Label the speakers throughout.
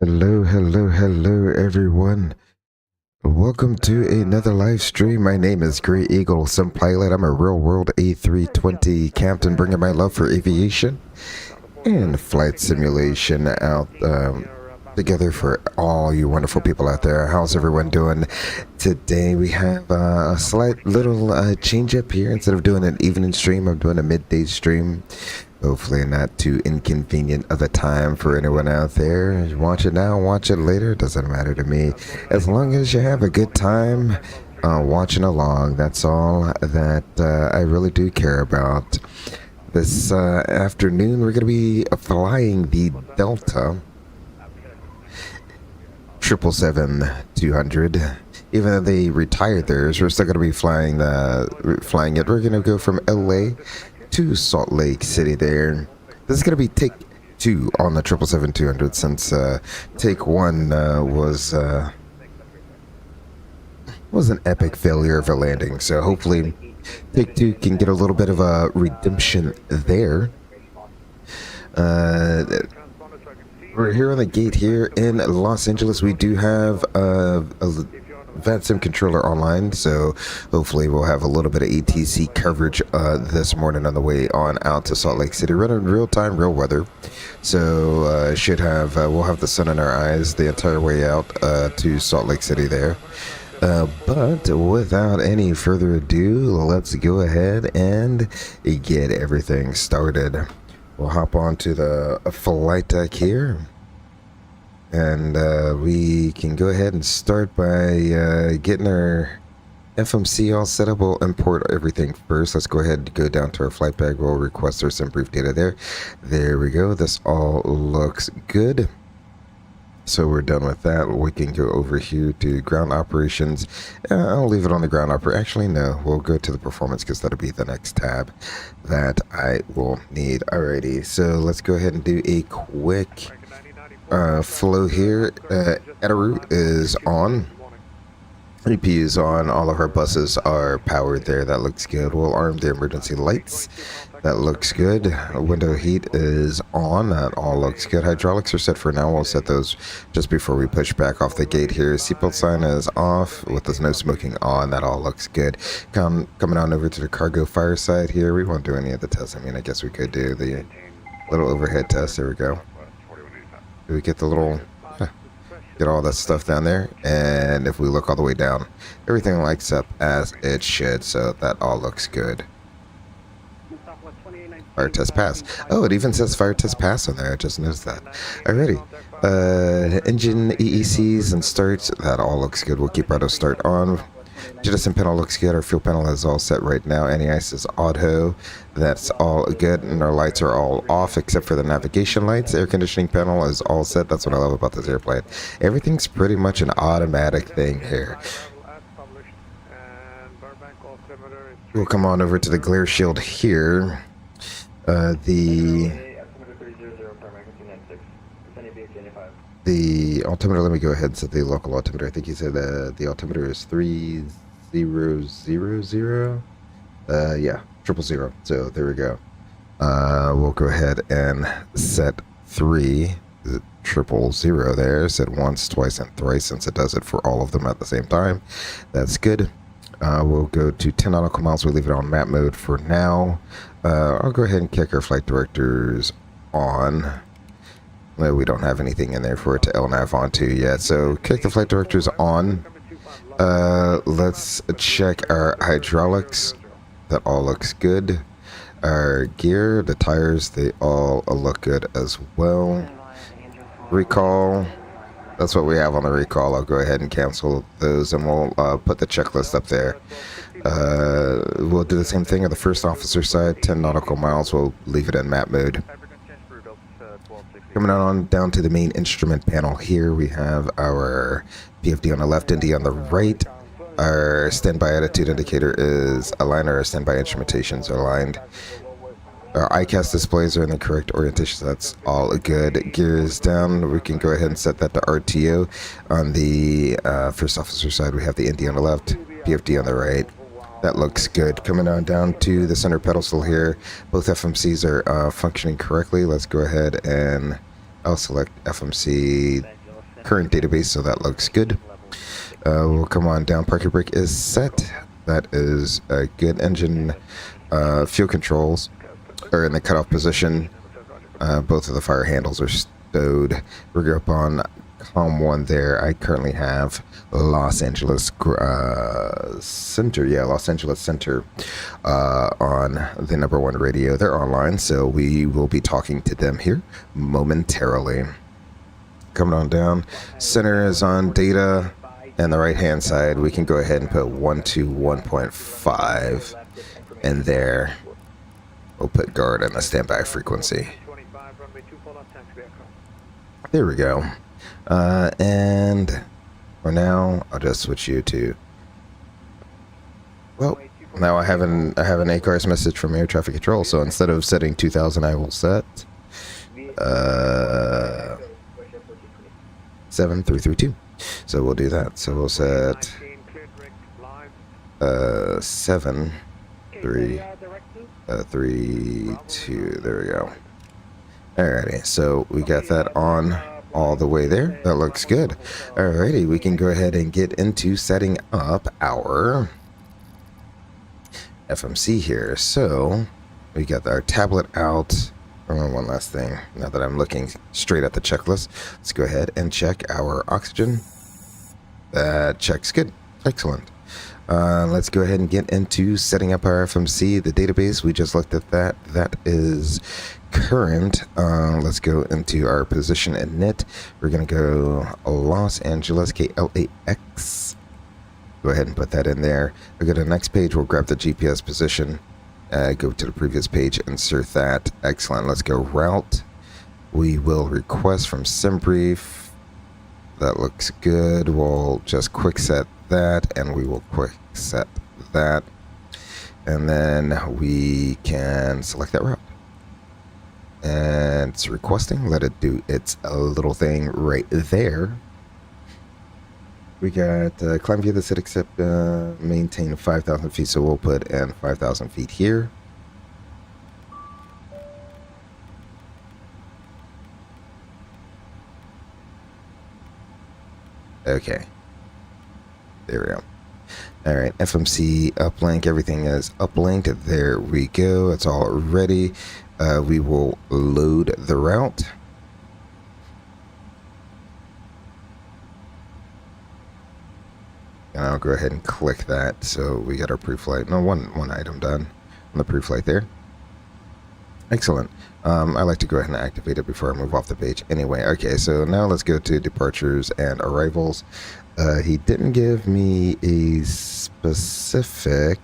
Speaker 1: Hello, hello, hello, everyone. Welcome to another live stream. My name is Grey Eagle, some pilot. I'm a real world A320 captain, bringing my love for aviation and flight simulation out together for all you wonderful people out there. How's everyone doing today? We have a slight little change up here. Instead of doing an evening stream, I'm doing a midday stream. Hopefully not too inconvenient of a time for anyone out there. Watch it now, watch it later, doesn't matter to me. As long as you have a good time watching along, that's all that I really do care about. This afternoon, we're going to be flying the Delta 777-200. Even though they retired theirs, we're still going to be flying it. We're going to go from LA to Salt Lake City there. This is going to be take 2 on the 777-200 since take 1 was an epic failure of a landing. So hopefully take 2 can get a little bit of a redemption there. We're here on the gate here in Los Angeles. We do have a VATSIM controller online, so hopefully we'll have a little bit of ATC coverage this morning on the way on out to Salt Lake City. Running real time, real weather, so we'll have the sun in our eyes the entire way out to Salt Lake City there. But without any further ado, let's go ahead and get everything started. We'll hop on to the flight deck here. And we can go ahead and start by getting our FMC all set up. We'll import everything first. Let's go ahead and go down to our flight bag. We'll request our some brief data there. There we go. This all looks good. So we're done with that. We can go over here to ground operations. I'll leave it on the ground operation. Actually, no. We'll go to the performance because that'll be the next tab that I will need. Alrighty. So let's go ahead and do a quick flow here. Etaroute is on. EP is on. All of our buses are powered there. That looks good. We'll arm the emergency lights. That looks good. Window heat is on. That all looks good. Hydraulics are set for now. We'll set those just before we push back off the gate here. Seatbelt sign is off with the no smoking on. That all looks good. Coming on over to the cargo fireside here. We won't do any of the tests. I mean, I guess we could do the little overhead test. There we go. Do we get the little... Get all that stuff down there, and if we look all the way down, everything lights up as it should, so that all looks good. Fire test pass. Oh, it even says fire test pass on there. I just noticed that. Alrighty. Engine EECs and starts. That all looks good. We'll keep auto start on. Jettison panel looks good. Our fuel panel is all set right now. Anti-ice is auto. That's all good. And our lights are all off except for the navigation lights. Air conditioning panel is all set. That's what I love about this airplane. Everything's pretty much an automatic thing here. We'll come on over to the glare shield here. The altimeter, let me go ahead and set the local altimeter. I think he said the altimeter is 3000. Yeah, 000. So there we go. We'll go ahead and set 300 there. Set once, twice, and thrice since it does it for all of them at the same time. That's good. We'll go to 10 nautical miles. We'll leave it on map mode for now. I'll go ahead and kick our flight directors on. Well, we don't have anything in there for it to LNAV onto yet, so kick the flight directors on. Let's check our hydraulics. That all looks good. Our gear, the tires, they all look good as well. Recall. That's what we have on the recall. I'll go ahead and cancel those, and we'll put the checklist up there. We'll do the same thing on the first officer side. 10 nautical miles. We'll leave it in map mode. Coming on down to the main instrument panel here, we have our PFD on the left, ND on the right. Our standby attitude indicator is aligned. Our standby instrumentations are aligned. Our ICAS displays are in the correct orientation, so that's all good. Gears down, we can go ahead and set that to RTO. On the first officer side, we have the ND on the left, PFD on the right. That looks good. Coming on down to the center pedestal here, both FMCs are functioning correctly. Let's go ahead and I'll select FMC current database, so that looks good. We'll come on down. Parking brake is set. That is a good. Engine fuel controls are in the cutoff position. Both of the fire handles are stowed. We're up on COM 1 there. I currently have Los Angeles Center. Yeah, Los Angeles Center on the #1 radio. They're online, so we will be talking to them here momentarily. Coming on down. Center is on data. And the right hand side, we can go ahead and put 121.5 in there. We'll put guard on the standby frequency. There we go. And for now, I'll just switch you to. Well, now I have an ACARS message from air traffic control. So instead of setting 2000, I will set 7332. So we'll do that. So we'll set 7 3 3 2. There we go. Alrighty, so we got that on all the way there. That looks good. Alrighty, we can go ahead and get into setting up our FMC here. So we got our tablet out. One last thing. Now that I'm looking straight at the checklist, let's go ahead and check our oxygen. That checks good. Excellent. Let's go ahead and get into setting up our FMC. The database, we just looked at that. That is current. Let's go into our position init. We're going to go Los Angeles, KLAX. Go ahead and put that in there. We'll go to the next page. We'll grab the GPS position. Go to the previous page, insert that. Excellent. Let's go route. We will request from SimBrief. That looks good. We'll just quick set that, and we will quick set that. And then we can select that route. And it's requesting. Let it do its little thing right there. We got climb via the city except maintain 5,000 feet, so we'll put in 5,000 feet here. Okay. There we go. All right, FMC uplink, everything is uplinked. There we go. It's all ready. We will load the route. And I'll go ahead and click that. So we got our pre-flight. No, one item done on the pre-flight there. Excellent. I like to go ahead and activate it before I move off the page. Anyway, okay, so now let's go to departures and arrivals. He didn't give me a specific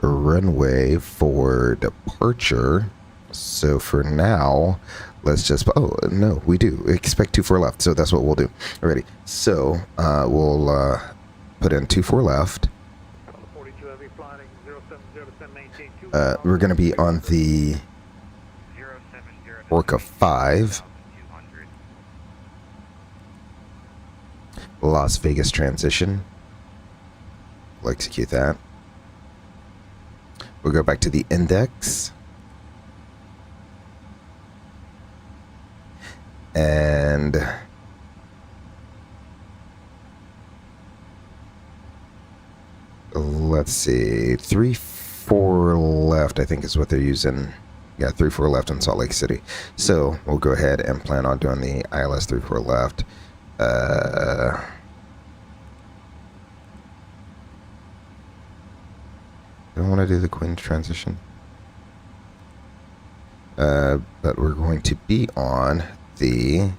Speaker 1: runway for departure. So for now, let's just, oh, no, we do. Expect 24 left. So that's what we'll do. Alrighty. So we'll put in 24 left. We're going to be on the Orca 5. Las Vegas transition. We'll execute that. We'll go back to the index. And let's see, 3-4 left, I think is what they're using. Yeah, 3-4 left in Salt Lake City. So we'll go ahead and plan on doing the ILS 3-4 left. Don't want to do the Queen transition. But we're going to be on the,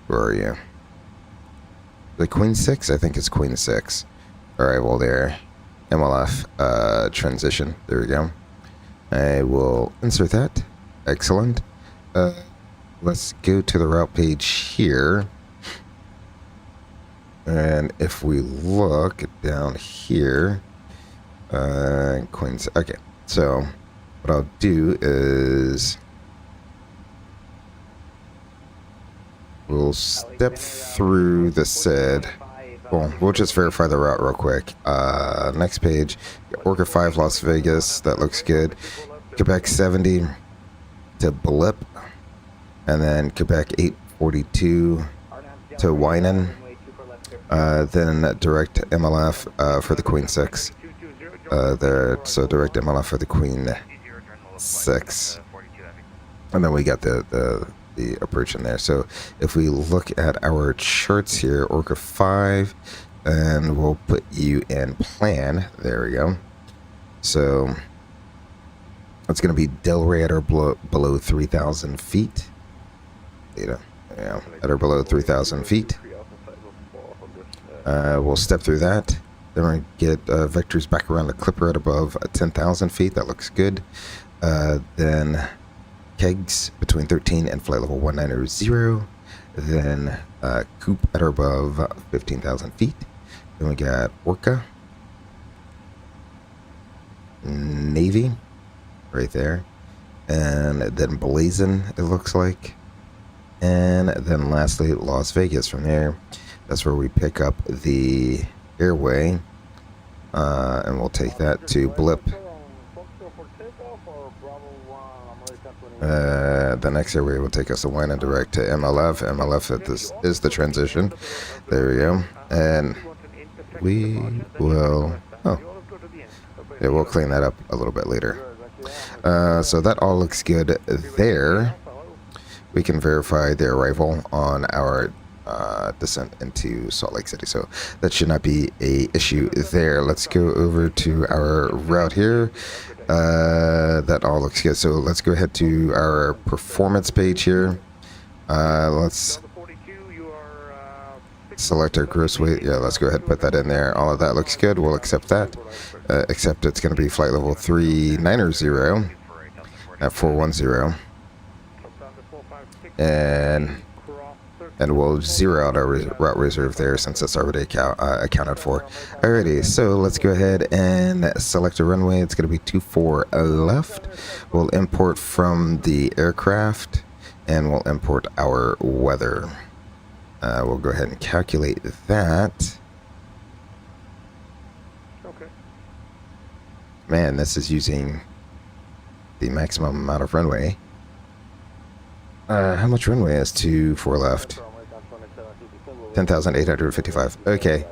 Speaker 1: where are you? The Queen 6? I think it's Queen 6. Alright, well there. MLF transition. There we go. I will insert that. Excellent. Let's go to the route page here. And if we look down here, Queens. Okay, so what I'll do is we'll step through the SID. Well, we'll just verify the route real quick. Next page, Orca 5 Las Vegas. That looks good. Quebec 70 to Blip. and then Quebec 842 to Winan, then direct MLF for the Queen 6. There, so direct MLF for the Queen 6. And then we got the approach in there. So if we look at our charts here, Orca 5, and we'll put you in plan. There we go. So it's going to be Delray at or below 3,000 feet. Yeah, at or below 3,000 feet. We'll step through that. Then we're going to get vectors back around the clipper at above 10,000 feet. That looks good. Then kegs between 13 and flight level 1900. Then Coop at or above 15,000 feet. Then we got Orca. Navy right there. And then Blazon, it looks like. And then lastly, Las Vegas. From there, that's where we pick up the airway. And we'll take that to Blip. The next airway will take us to Winan direct to MLF. MLF this is the transition. There we go. And we will... Oh. Yeah, we'll clean that up a little bit later. So that all looks good there. We can verify the arrival on our descent into Salt Lake City. So that should not be a issue there. Let's go over to our route here. That all looks good. So let's go ahead to our performance page here. Let's select our gross weight. Yeah, let's go ahead and put that in there. All of that looks good. We'll accept that. Except it's going to be flight level 390 at 410. And we'll zero out our route reserve there since it's already accounted for. Alrighty, so let's go ahead and select a runway. It's going to be 24 left. We'll import from the aircraft, and we'll import our weather. We'll go ahead and calculate that. Okay. Man, this is using the maximum amount of runway. How much runway is 24 left? 10,855. Okay.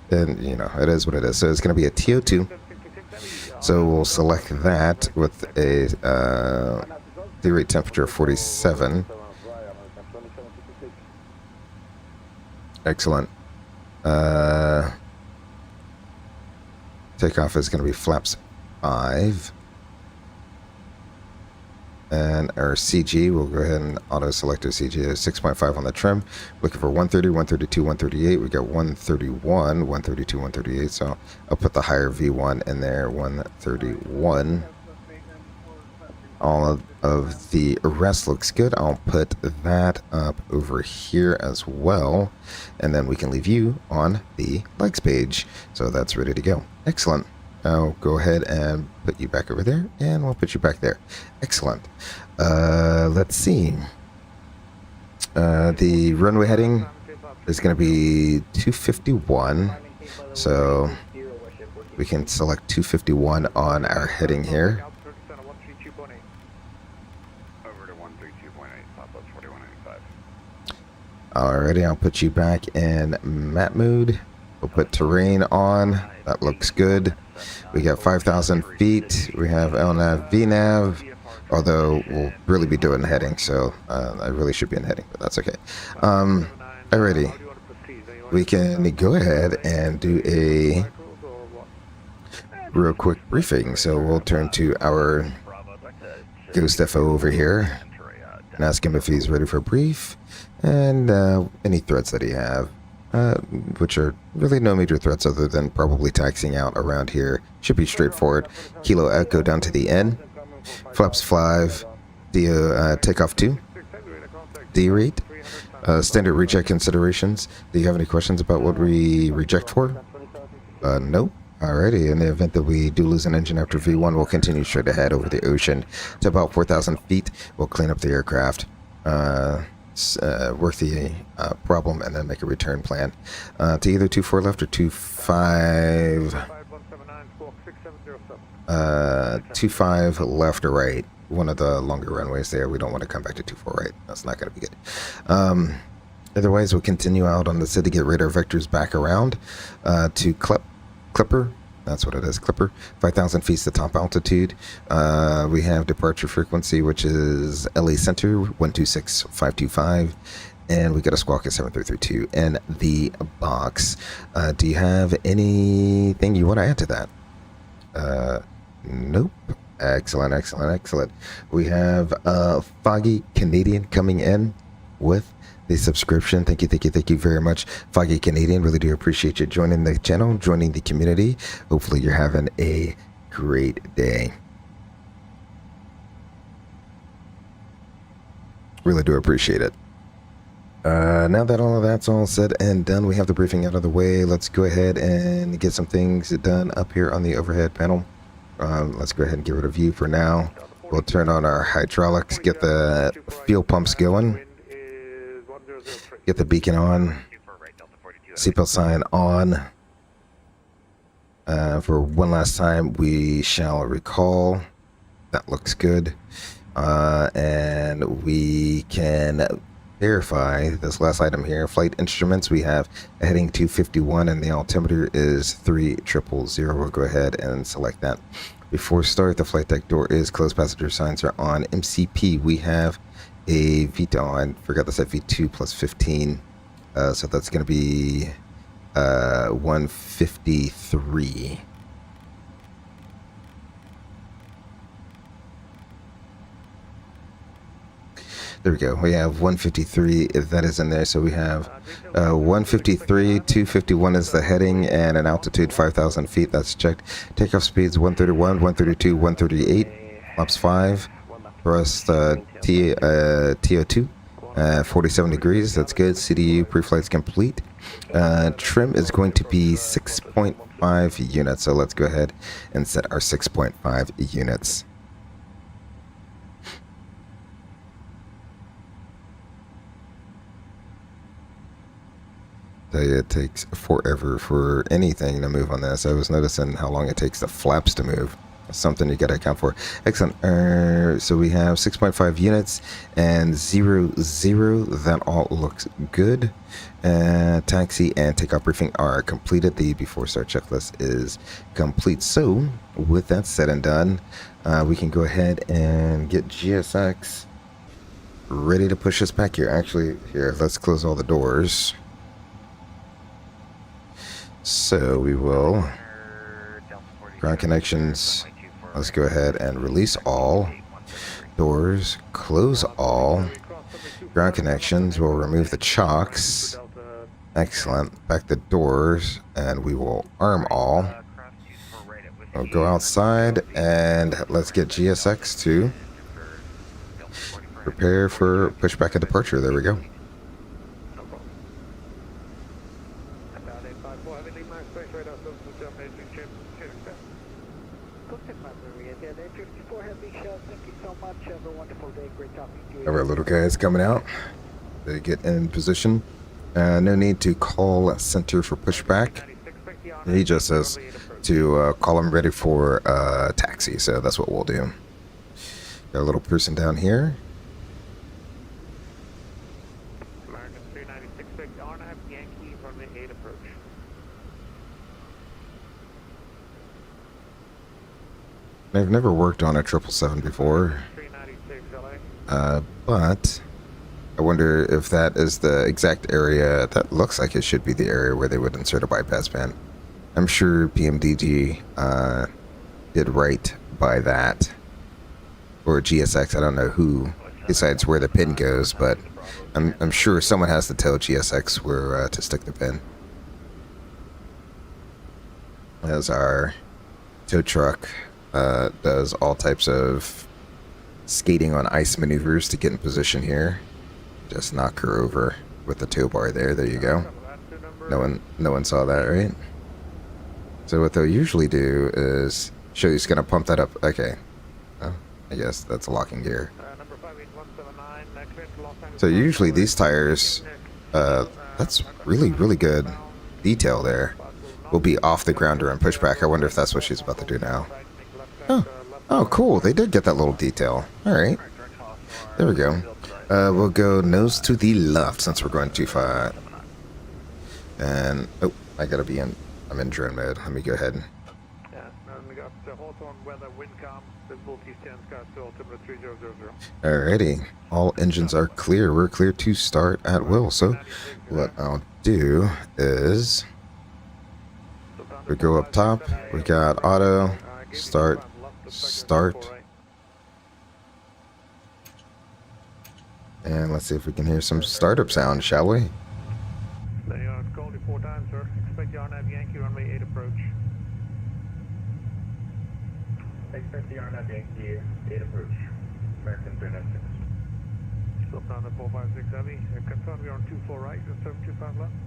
Speaker 1: And, you know, it is what it is. So it's going to be a TO2. So we'll select that with a the rate temperature of 47. Excellent. Takeoff is going to be flaps 5. And our CG, we'll go ahead and auto-select our CG. 6.5 on the trim. Looking for 130, 132, 138. We got 131, 132, 138. So I'll put the higher V1 in there, 131. All of the rest looks good. I'll put that up over here as well. And then we can leave you on the legs page. So that's ready to go. Excellent. I'll go ahead and put you back over there, and we'll put you back there. Excellent. Let's see. The runway heading is going to be 251. So we can select 251 on our heading here. Alrighty, I'll put you back in map mode. We'll put terrain on. That looks good. We got 5,000 feet. We have LNAV, VNAV, although we'll really be doing heading, so I really should be in heading, but that's okay. Alrighty. We can go ahead and do a real quick briefing. So we'll turn to our Ghost FO over here and ask him if he's ready for a brief and any threats that he have. Which are really no major threats other than probably taxiing out around here. Should be straightforward. Kilo Echo down to the N. Flaps 5. Takeoff 2. D rate. Standard reject considerations. Do you have any questions about what we reject for? No. Alrighty. In the event that we do lose an engine after V1, we'll continue straight ahead over the ocean to about 4,000 feet. We'll clean up the aircraft. Work the problem and then make a return plan to either 24 left or 25. 25 left or right. One of the longer runways there. We don't want to come back to 24 right. That's not going to be good. Otherwise, we'll continue out on the city, get radar vectors back around to Clipper. That's what it is, Clipper. 5,000 feet to top altitude. We have departure frequency, which is LA Center, 126525. And we got a squawk at 7332 in the box. Do you have anything you want to add to that? Nope. Excellent, excellent, excellent. We have Foggy Canadian coming in with the subscription. Thank you, thank you, thank you very much, Foggy Canadian. Really do appreciate you joining the channel, joining the community. Hopefully you're having a great day. Really do appreciate it. Now that all of that's all said and done, we have the briefing out of the way. Let's go ahead and get some things done up here on the overhead panel. Let's go ahead and get rid of you for now. We'll turn on our hydraulics, get the fuel pumps going, get the beacon on, seatbelt sign on. For one last time, we shall recall. That looks good. And we can verify this last item here. Flight instruments, we have a heading 251 and the altimeter is 3000. We'll go ahead and select that. Before start, the flight deck door is closed, passenger signs are on. MCP, we have a V2, I forgot to set V2 plus 15, so that's going to be 153. There we go. We have 153. That is in there. So we have 153, 251 is the heading, and an altitude 5,000 feet. That's checked. Takeoff speeds 131, 132, 138. Flaps 5. Thrust TO2. 47 degrees. That's good. CDU pre-flight's complete. Trim is going to be 6.5 units. So let's go ahead and set our 6.5 units. It takes forever for anything to move on this. I was noticing how long it takes the flaps to move. Something you got to account for. Excellent. So we have 6.5 units and 00. That all looks good. Taxi and takeoff briefing are completed. The before start checklist is complete. So with that said and done, we can go ahead and get GSX ready to push us back here. Actually, here, let's close all the doors. So we will ground connections. Let's go ahead and release all doors, close all ground connections. We'll remove the chocks. Excellent. Back the doors, and we will arm all. We'll go outside and let's get GSX to prepare for pushback and departure. There we go. All right, little guys coming out. They get in position. No need to call center for pushback. He just says to call him ready for taxi, so that's what we'll do. Got a little person down here. I've never worked on a 777 before, but I wonder if that is the exact area. That looks like it should be the area where they would insert a bypass band. I'm sure PMDG did right by that, or GSX. I don't know who decides where the pin goes, but I'm sure someone has to tell GSX where to stick the pin. As our tow truck does all types of skating on ice maneuvers to get in position here. Just knock her over with the tow bar there. There you go. No one saw that, right? So what they'll usually do is show you, it's gonna pump that up. Okay. Oh, I guess that's a locking gear. So usually these tires, that's really good detail there, will be off the ground during pushback. I wonder if that's what she's about to do now. Oh, oh, cool. They did get that little detail. All right. There we go. We'll go nose to the left since we're going too far. And, oh, I gotta be in, I'm in drone mode. Let me go ahead.
Speaker 2: Yeah, and we got Hawthorne weather, wind calm, visibility stands got to altimeter 3000.
Speaker 1: Alrighty. All engines are clear. We're clear to start at will. So, what I'll do is, we go up top. We got auto, start, start. And let's see if we can hear some startup sound, shall we?
Speaker 2: They called you 4 times, sir. Expect you on have Yankee runway 8 approach. Expect the RNAV Yankee 8 approach. American 396. Slope down to 456 heavy. Confirm you're on 24 right and 725 left.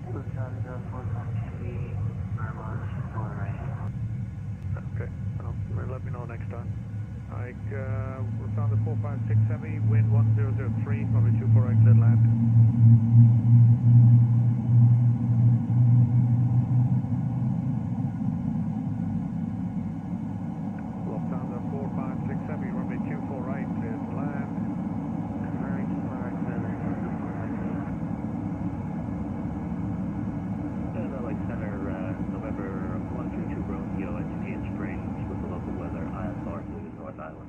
Speaker 3: Slope down to 456 heavy. I'm on 24 right.
Speaker 2: Okay. Well, let me know next time. We're found the 456 heavy, wind 1003, probably 24 right, clear land. Lock down the 456 heavy, runway 24 right, clear to land.
Speaker 3: Very 24 right, clear land. Like center, November 122 Romeo at Indian Springs with the local weather, ISR to the North Island.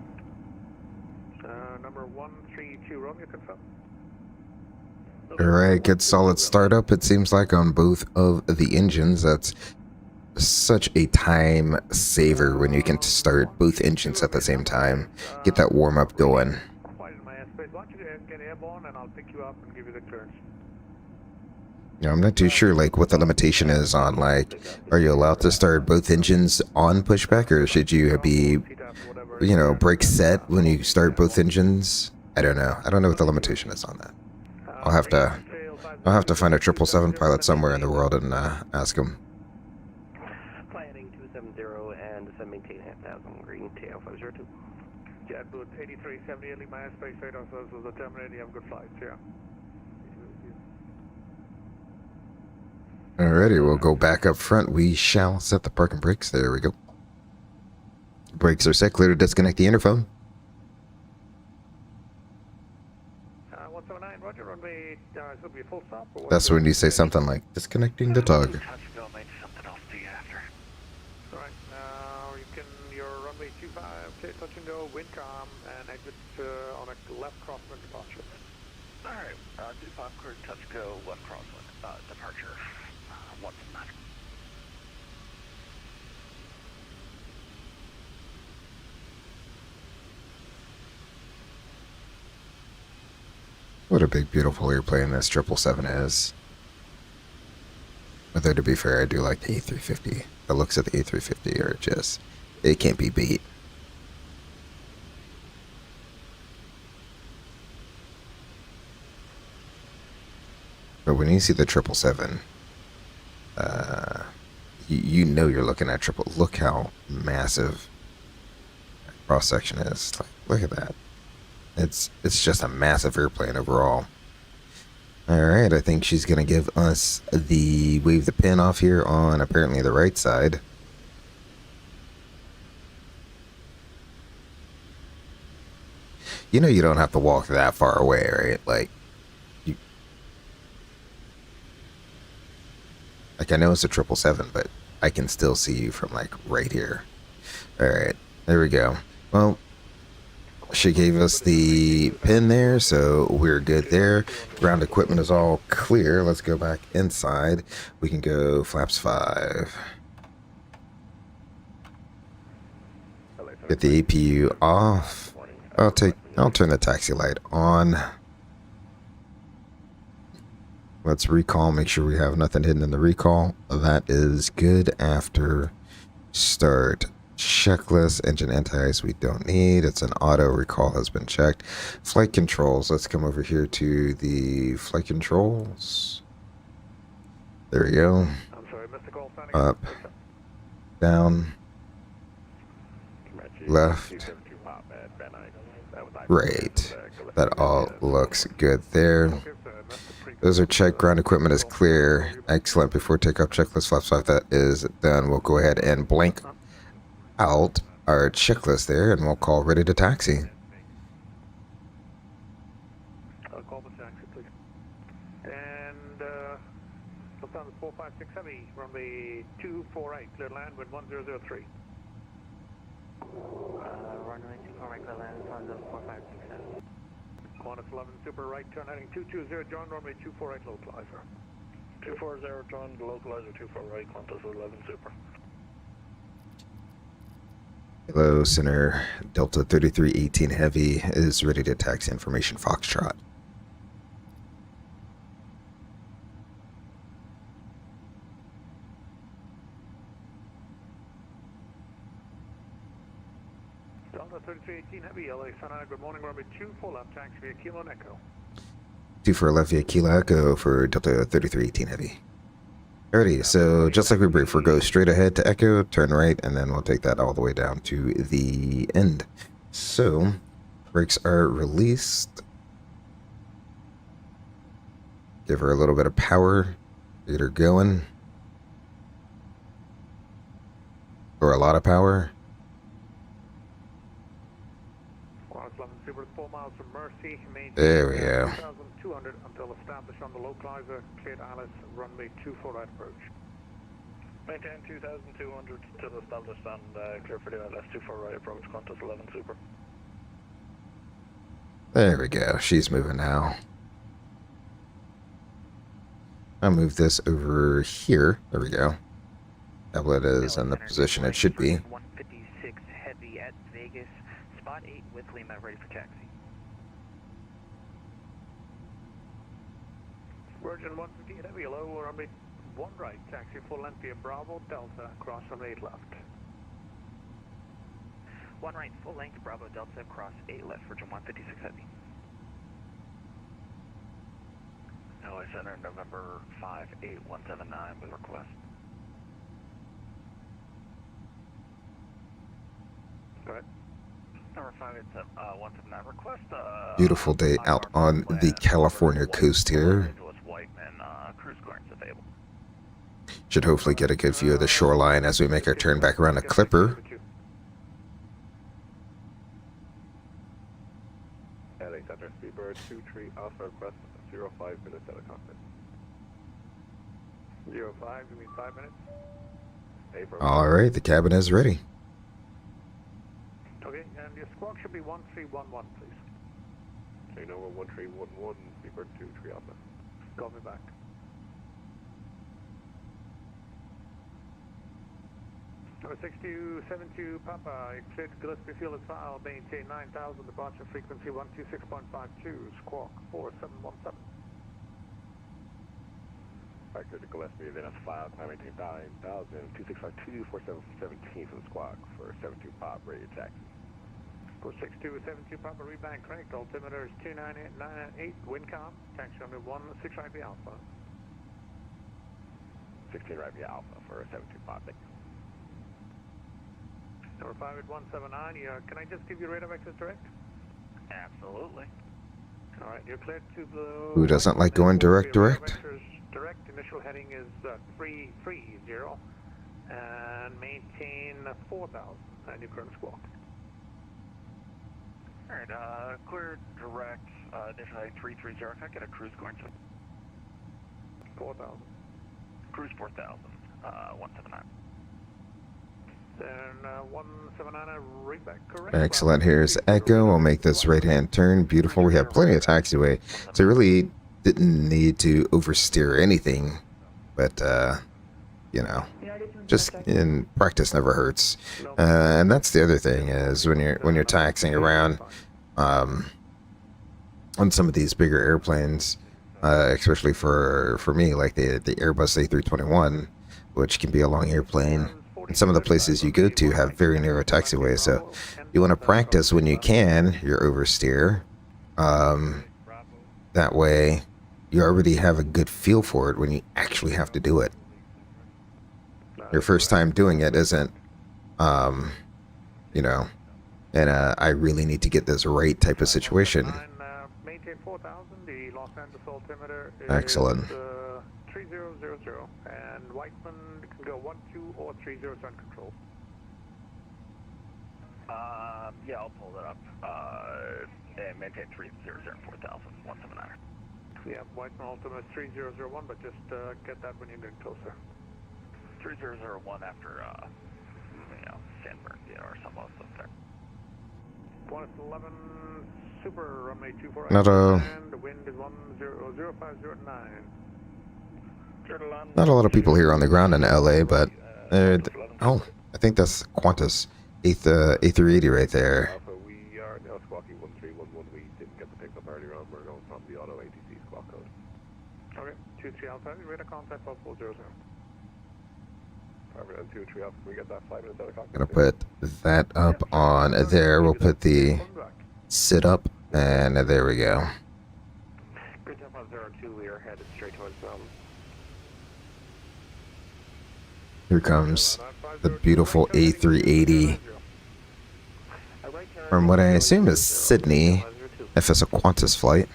Speaker 2: Number 132 Romeo, confirm.
Speaker 1: Alright, good solid startup, it seems like, on both of the engines. That's such a time saver when you can start both engines at the same time. Get that warm-up going.
Speaker 2: Quiet in my airspace. Why don't you get airborne and I'll pick you up and give you the clearance.
Speaker 1: Yeah, I'm not too sure, like, what the limitation is on, like, are you allowed to start both engines on pushback, or should you be, you know, brake set when you start both engines? I don't know. I don't know what the limitation is on that. I'll have to find a 777 pilot somewhere in the world and ask him.
Speaker 3: Planning 270 and maintain 5,000 green tail 502.
Speaker 2: JetBlue 8370, leave my airspace radar services are terminated. You have good flights, yeah.
Speaker 1: Alrighty, we'll go back up front. We shall set the parking brakes. There we go. Brakes are set. Clear to disconnect the interphone.
Speaker 2: 179, roger, runway, should be a full stop.
Speaker 1: That's when you say something like, disconnecting the tug.
Speaker 2: Alright, now your runway 25, clear touch and go, wind calm, and exit on a left crosswind departure.
Speaker 4: Alright, 25 clear touch go, left crosswind, departure. 179.
Speaker 1: What a big, beautiful airplane this 777 is. Although, to be fair, I do like the A350. The looks of the A350 are just, it can't be beat. But when you see the 777, you know you're looking at triple. Look how massive that cross section is. Like, look at that. It's just a massive airplane overall. Alright, I think she's gonna give us the wave the pin off here on apparently the right side. You know you don't have to walk that far away, right? Like I know it's a 777, but I can still see you from like right here. Alright, there we go. Well, she gave us the pin there, so we're good there. Ground equipment is all clear. Let's go back inside. We can go flaps 5. Get the APU off. I'll turn the taxi light on. Let's recall, make sure we have nothing hidden in the recall. That is good after start. Checklist, engine anti-ice we don't need. It's an auto, recall has been checked. Flight controls, let's come over here to the flight controls. There we go. Up, down, left, right. That all looks good there. Those are checked. Ground equipment is clear. Excellent. Before takeoff, checklist flaps 5. That is done. We'll go ahead and blank out our checklist there, and we'll call ready to taxi.
Speaker 2: Call the taxi, please. And Lufthansa 456 Heavy, runway 248, clear land with 1003.
Speaker 3: Runway 24 right, clear land, Lufthansa 4567.
Speaker 2: Qantas 11 Super right, turn heading 220, join runway 248 localizer. 240, join the localizer 24 right, Qantas 11 Super.
Speaker 1: Hello, Center. Delta 3318 Heavy is ready to taxi, information Foxtrot.
Speaker 2: Delta 3318 Heavy, LA Santa, good morning, runway 24 left, taxi via Kilo Echo.
Speaker 1: 24 left via Kilo Echo for Delta 3318 Heavy. Alrighty, so just like we briefed, we'll go straight ahead to Echo, turn right, and then we'll take that all the way down to the end. So, brakes are released. Give her a little bit of power, get her going. Or a lot of power.
Speaker 2: Qantas 11 Super, 4 miles from Mercy,
Speaker 1: There we go.
Speaker 2: 2,200 until established on the localizer, cleared Alice, runway 24 right approach. Maintain 2,200 till established and clear for the Alice 24 right approach, Qantas 11 Super.
Speaker 1: There we go. She's moving now. I'll move this over here. There we go. Tablet is in the position it should be.
Speaker 3: 156 Heavy at Vegas, spot 8 with Lima, ready for taxi.
Speaker 2: Virgin 158 Heavy, hello, runway 1 right, taxi full length via Bravo, Delta, cross runway 8 left.
Speaker 3: 1 right, full length, Bravo Delta, cross 8 left, Virgin 156 Heavy.
Speaker 4: LA Center, November 58179 with request.
Speaker 2: Go ahead.
Speaker 4: Number 58179 request.
Speaker 1: Beautiful day out on the California coast here.
Speaker 4: Cruise clearance available.
Speaker 1: Should hopefully get a good view of the shoreline as we make our turn back around to Clipper.
Speaker 2: LA Center, Speedbird 23 Alpha request 05 minutes at a cockpit. 05, you mean 5 minutes?
Speaker 1: Alright, the cabin is ready.
Speaker 2: Okay, and your squawk should be 1311, please. So you know we're 1311, Speedbird 23 Alpha. Call me back. Number 6272 Papa, cleared Gillespie Field as file, maintain 9000, departure frequency 126.52, squawk 4717. Factor to Gillespie, then as file, climb maintain 9000, 2652, 4717 for the squawk for 72 Pop, radio taxi. 46272 Papa, rebank correct, altimeter is 29898, wind calm, taxi on 16 right via Alpha. 16 right via Alpha for 72 Pop, thank you. Number 58179, can I just give you radar access direct?
Speaker 3: Absolutely.
Speaker 2: All right, you're cleared to the...
Speaker 1: Who doesn't like going direct?
Speaker 2: Direct, initial heading is 330, and maintain 4,000, and your current squawk.
Speaker 4: All right, clear direct, initial heading 330. Can I get a cruise going to?
Speaker 2: 4,000.
Speaker 4: Cruise 4,000, 179.
Speaker 2: Then 179, read back correct.
Speaker 1: Excellent. Here's Echo. We'll make this right-hand turn. Beautiful. We have plenty of taxiway, so really didn't need to oversteer anything. But, you know, just in practice never hurts. And that's the other thing is when you're taxiing around on some of these bigger airplanes, especially for me, like the Airbus A321, which can be a long airplane. And some of the places you go to have very narrow taxiways, so you want to practice when you can your oversteer. That way, you already have a good feel for it when you actually have to do it. Your first time doing it isn't, you know, and I really need to get this right type of situation.
Speaker 2: Maintain 4,000. The Los Angeles altimeter is
Speaker 1: Excellent.
Speaker 2: 3000, and Whiteman can go 12 or 30 on control.
Speaker 4: Yeah, I'll pull that up. And maintain 300 and 4000, 179.
Speaker 2: We have Whiteman Ultimate 3001, but just get that when you get closer.
Speaker 4: 3001 after, Sandburn, or something else up there.
Speaker 2: 111 Super, runway 24
Speaker 1: Not a
Speaker 2: and the wind is 100509.
Speaker 1: not a lot of people here on the ground in LA, but oh, I think that's Qantas A380 right there.
Speaker 5: Alpha, we are now squawking 1311. We didn't get the pickup earlier on. We're going from the auto ATC squawk code.
Speaker 2: Okay, 23 Alpha, radar contact possible 00.
Speaker 5: Alpha and 23 Alpha, can we get that 5 minutes out of cockpit?
Speaker 1: Gonna put that up on there. We'll put the sit up, and there we go.
Speaker 2: Good job on 02, we are headed straight towards
Speaker 1: Here comes the beautiful A380 from what I assume is Sydney, if it's a Qantas flight.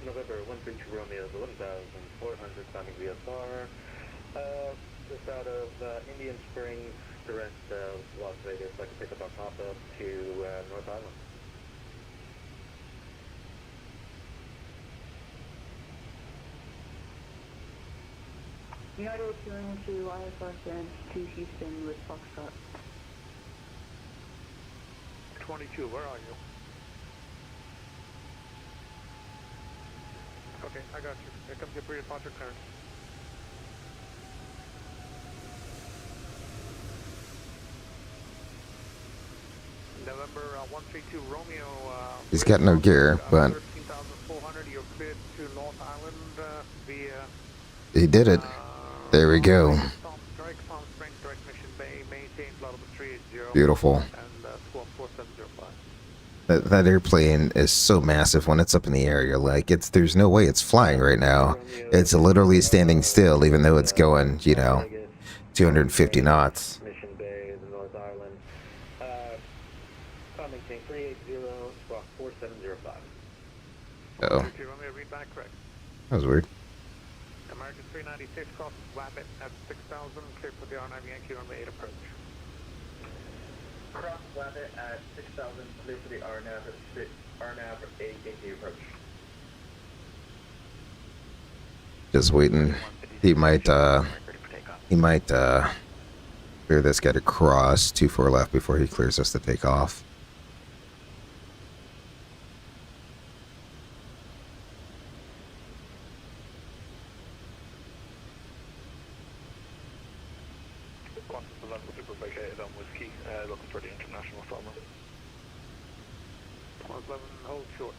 Speaker 3: November 132 Romeo, 11,400 climbing VFR. Just out of Indian Springs, direct Las Vegas. I can pick up our pop-up to North Island.
Speaker 6: United returning to IFR Sands to Houston with Foxtrot.
Speaker 2: 22, where are you? Okay, I got you. Here comes your pre-departure clearance. November 132 Romeo.
Speaker 1: He's got no gear, but
Speaker 2: 13,400. You're cleared to North Island via.
Speaker 1: he did it. There we go.
Speaker 2: Direct Palm Springs, direct Mission Bay, maintain flight number 380.
Speaker 1: Beautiful.
Speaker 2: And squawk 4705.
Speaker 1: That airplane is so massive when it's up in the air. You're like, there's no way it's flying right now. It's literally standing still, even though it's going, 250 knots.
Speaker 3: Mission Bay, the North Island. Maintain 380, squawk 4705.
Speaker 1: Oh,
Speaker 2: Romeo, read back correct.
Speaker 1: that was weird.
Speaker 2: American 396 crosses Wabbit at 6,000, clear for the R9 Yankee runway 8 approach.
Speaker 3: Cross Wabbit at 6,000, clear for the RNAV 8 Yankee approach.
Speaker 1: Just waiting. He might clear this guy to cross 24 left before he clears us to take off.
Speaker 2: Qantas 11 Super vacated on Whiskey, looking for the international summer. Qantas 11, hold short.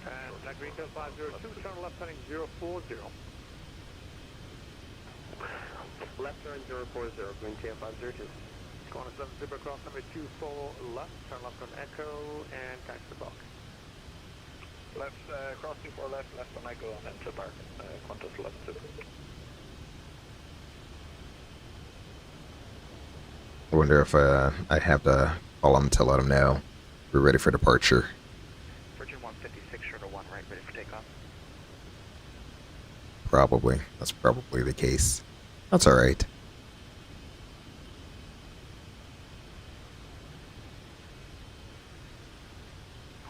Speaker 2: And that retail 502, turn left heading 040.
Speaker 3: Left turn 040, green tail 502.
Speaker 2: Qantas 11 Super cross number 24 left, turn left on Echo, and catch the block. Left, cross 24 left, left on Echo, and then to park, Qantas 11 Super.
Speaker 1: I wonder if I have to call him to let him know we're ready for departure.
Speaker 4: Virgin 156, short of 1 right, ready for takeoff.
Speaker 1: Probably. That's probably the case. That's all right.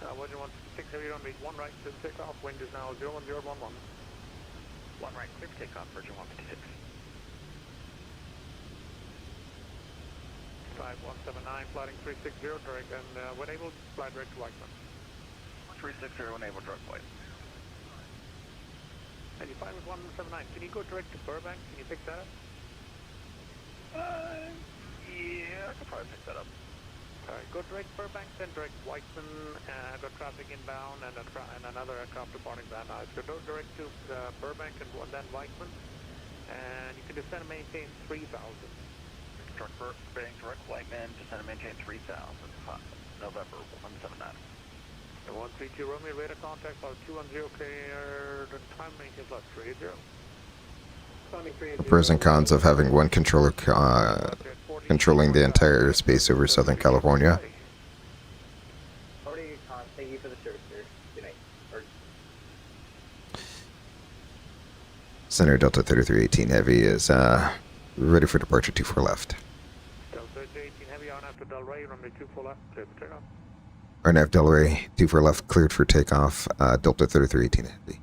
Speaker 2: Virgin 156, heavy runway 1 right to takeoff, wind is now 01011.
Speaker 4: 1 right, clear for takeoff, Virgin 156.
Speaker 2: 5179, flighting 360, direct, and when able, fly direct to Whiteman.
Speaker 4: 360, enable direct flight.
Speaker 2: And you fly with 179, can you go direct to Burbank? Can you pick that up?
Speaker 4: Yeah, I could probably pick that up.
Speaker 2: Alright, go direct Burbank, then direct Whiteman, got traffic inbound, and another aircraft departing Van Nuys. So go direct to Burbank and then Whiteman, and you can descend and maintain 3,000.
Speaker 4: Bearing direct Whiteman, descend and maintain 3,000, November 179.
Speaker 2: 132 Romeo, radar contact, about 210, clear, the time maintain plus 380.
Speaker 1: The pros and cons of having one controller controlling the entire airspace over Southern California.
Speaker 3: Already, thank you for the service, sir. Good night.
Speaker 1: Center Delta 3318 Heavy is Ready for departure 24 left.
Speaker 2: Delta 18 Heavy on after Delray, runway 24 left, clear for takeoff.
Speaker 1: RNAV Delray 24 left, cleared for takeoff. Delta 3318 Heavy.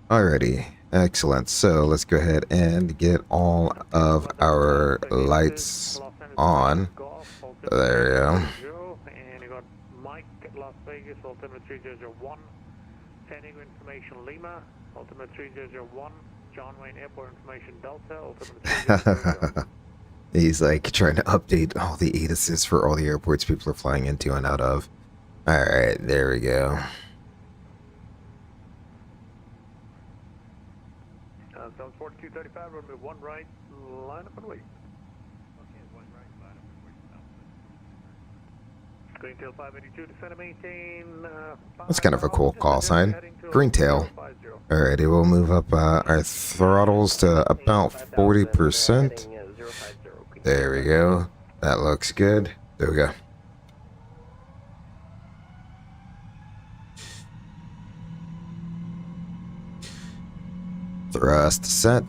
Speaker 1: Alrighty, excellent. So let's go ahead and get all of our lights on. There we go.
Speaker 2: And you got Mike at Las Vegas, altimeter 3001. Heading information Lima, altimeter 3001. John Wayne Airport information Delta, altimeter 3001.
Speaker 1: He's like trying to update all the ATISes for all the airports people are flying into and out of. Alright, there we go.
Speaker 2: Sounds 4235, runway 1 right, line up and wait. Okay, 1 right, line up and wait. Green tail 582, descend and maintain.
Speaker 1: That's kind of a cool call sign. Green tail. Alrighty, we'll move up our throttles to about 40%. There we go. That looks good. There we go. Thrust set.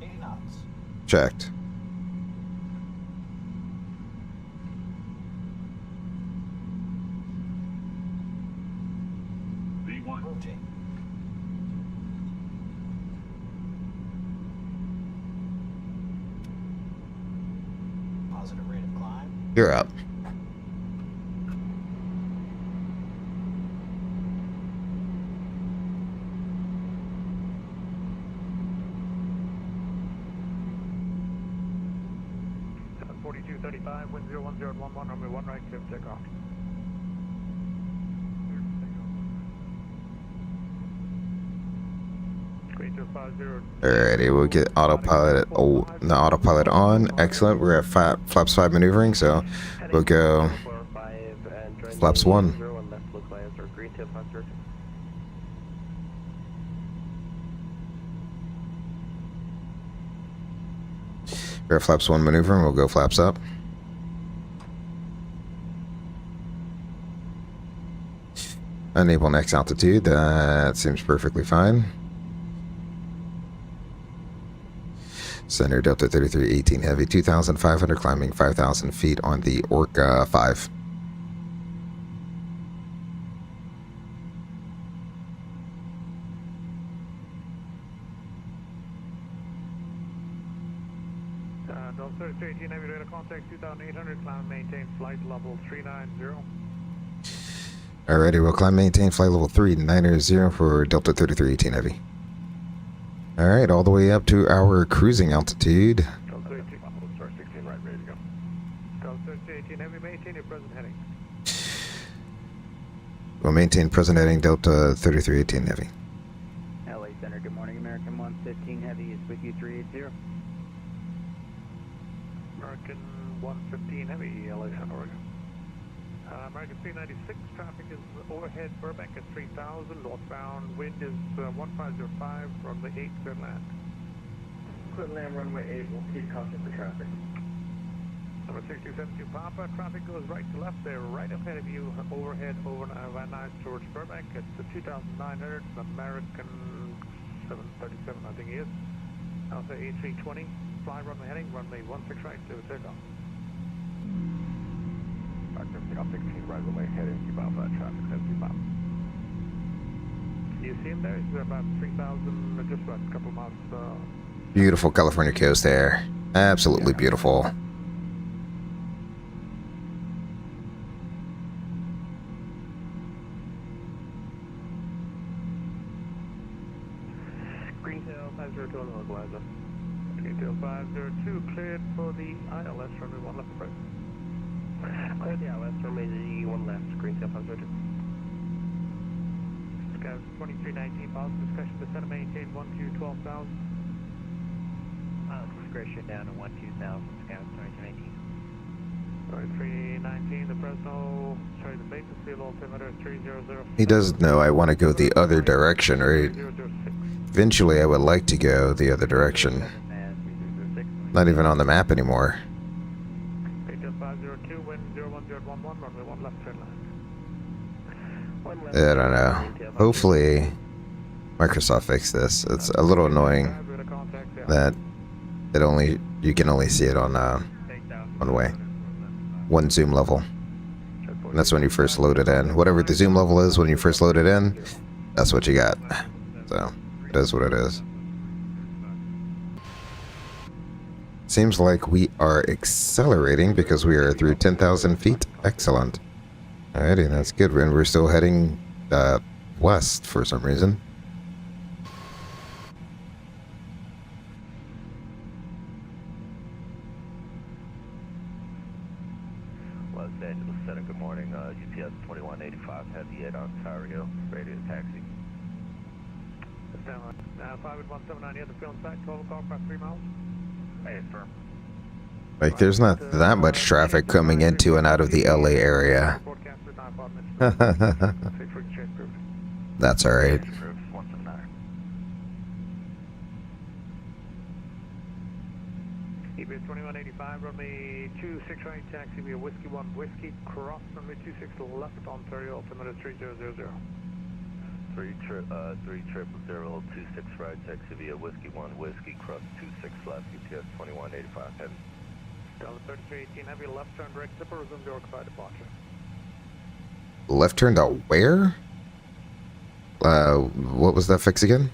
Speaker 7: 80 knots.
Speaker 1: Checked.
Speaker 7: Rotate. Positive rate of climb.
Speaker 1: You're up.
Speaker 2: Sounds 4235, wind 01011, runway 1 right, clear for takeoff. Green tail 50.
Speaker 1: Alrighty, we'll get autopilot. Oh, the autopilot on. Excellent. We're at flaps 5 maneuvering, so we'll go flaps 1. We're at flaps 1 maneuvering. We'll go flaps up. Enable next altitude. That seems perfectly fine. Center Delta 3318 Heavy 2,500 climbing 5,000 feet on the Orca 5.
Speaker 2: Delta 3318 Heavy radar contact 2,800, climb maintain flight level 390.
Speaker 1: Alrighty, we'll climb maintain flight level 390 for Delta 3318 Heavy. Alright, all the way up to our cruising altitude.
Speaker 2: Delta 16 right, ready to go. Delta 3318 Heavy, maintain your present heading.
Speaker 1: We'll maintain present heading Delta 3318 Heavy.
Speaker 8: LA Center, good morning. American 115 Heavy is with you 380.
Speaker 2: American 115 Heavy, LA Center, Oregon. American 396, traffic is overhead Burbank at 3000, northbound wind is 1505, runway 8, clear land.
Speaker 3: Clear land, runway 8, we'll keep caution for traffic.
Speaker 2: Number 6272 Papa, traffic goes right to left there, right ahead of you, overhead over Van Nuys towards Burbank. It's the 2900, American 737, I think he is. Alpha A320, fly runway heading, runway 16 right to takeoff.
Speaker 5: Takeoff 16 right, runway heading, keep out that traffic, 70 miles.
Speaker 2: You see him there? He's about 3,000, just about a couple miles.
Speaker 1: Beautiful California coast there. Absolutely beautiful.
Speaker 2: Green tail 502 on the localizer. Green tail 502 cleared for the ILS runway 1 left approach.
Speaker 3: Clear the ILS, runway 1 left, green tail 502.
Speaker 2: Scouts 2319, positive discussion, descend and maintain 12,000.
Speaker 8: Discretion down to 12,000, Scouts 2319.
Speaker 2: Sorry, 319, the Fresno, sorry, the basis field altimeter 300.
Speaker 1: He does know I want to go the other direction, right?
Speaker 2: 3006.
Speaker 1: Eventually I would like to go the other direction. Not even on the map anymore.
Speaker 2: Green tail 502, wind 01011, runway 1 left, turn line.
Speaker 1: I don't know. Hopefully Microsoft fixed this. It's a little annoying that you can only see it on one zoom level. And that's when you first load it in. Whatever the zoom level is when you first load it in, that's what you got. So it is what it is. Seems like we are accelerating because we are through 10,000 feet. Excellent. Alrighty, that's good. And we're still heading west for some reason.
Speaker 5: Los Angeles Center, good morning. UPS 2185, heavy 8 Ontario, radio taxi.
Speaker 2: 58179, the field site, 12 o'clock, about 3 miles.
Speaker 4: Hey, firm.
Speaker 1: Like, there's not that much traffic coming into and out of the LA area. That's alright.
Speaker 2: EBS 2185, runway 26 right, taxi via Whiskey 1 Whiskey, cross runway 26 left, Ontario, altimeter 3000.
Speaker 5: 30026 right, taxi via Whiskey 1 Whiskey, cross 26 left, UPS 2185, heavy.
Speaker 2: Delta 3318, heavy left turn, direct zipper, resume the Orca departure.
Speaker 1: Left turn to where? What was that fix again?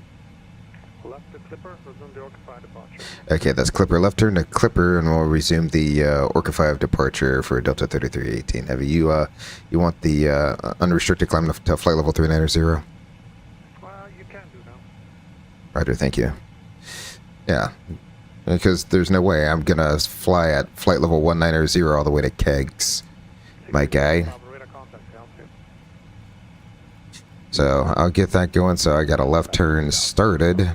Speaker 2: Left to Clipper, resume the Orca departure.
Speaker 1: Okay, that's Clipper. Left turn to Clipper, and we'll resume the Orca 5 departure for Delta 3318. Heavy, you want the unrestricted climb to flight level 390?
Speaker 2: Well, you can do now.
Speaker 1: Roger, thank you. Yeah, because there's no way I'm gonna fly at flight level 190 all the way to Kegs, my guy. So I'll get that going. So I got a left turn started,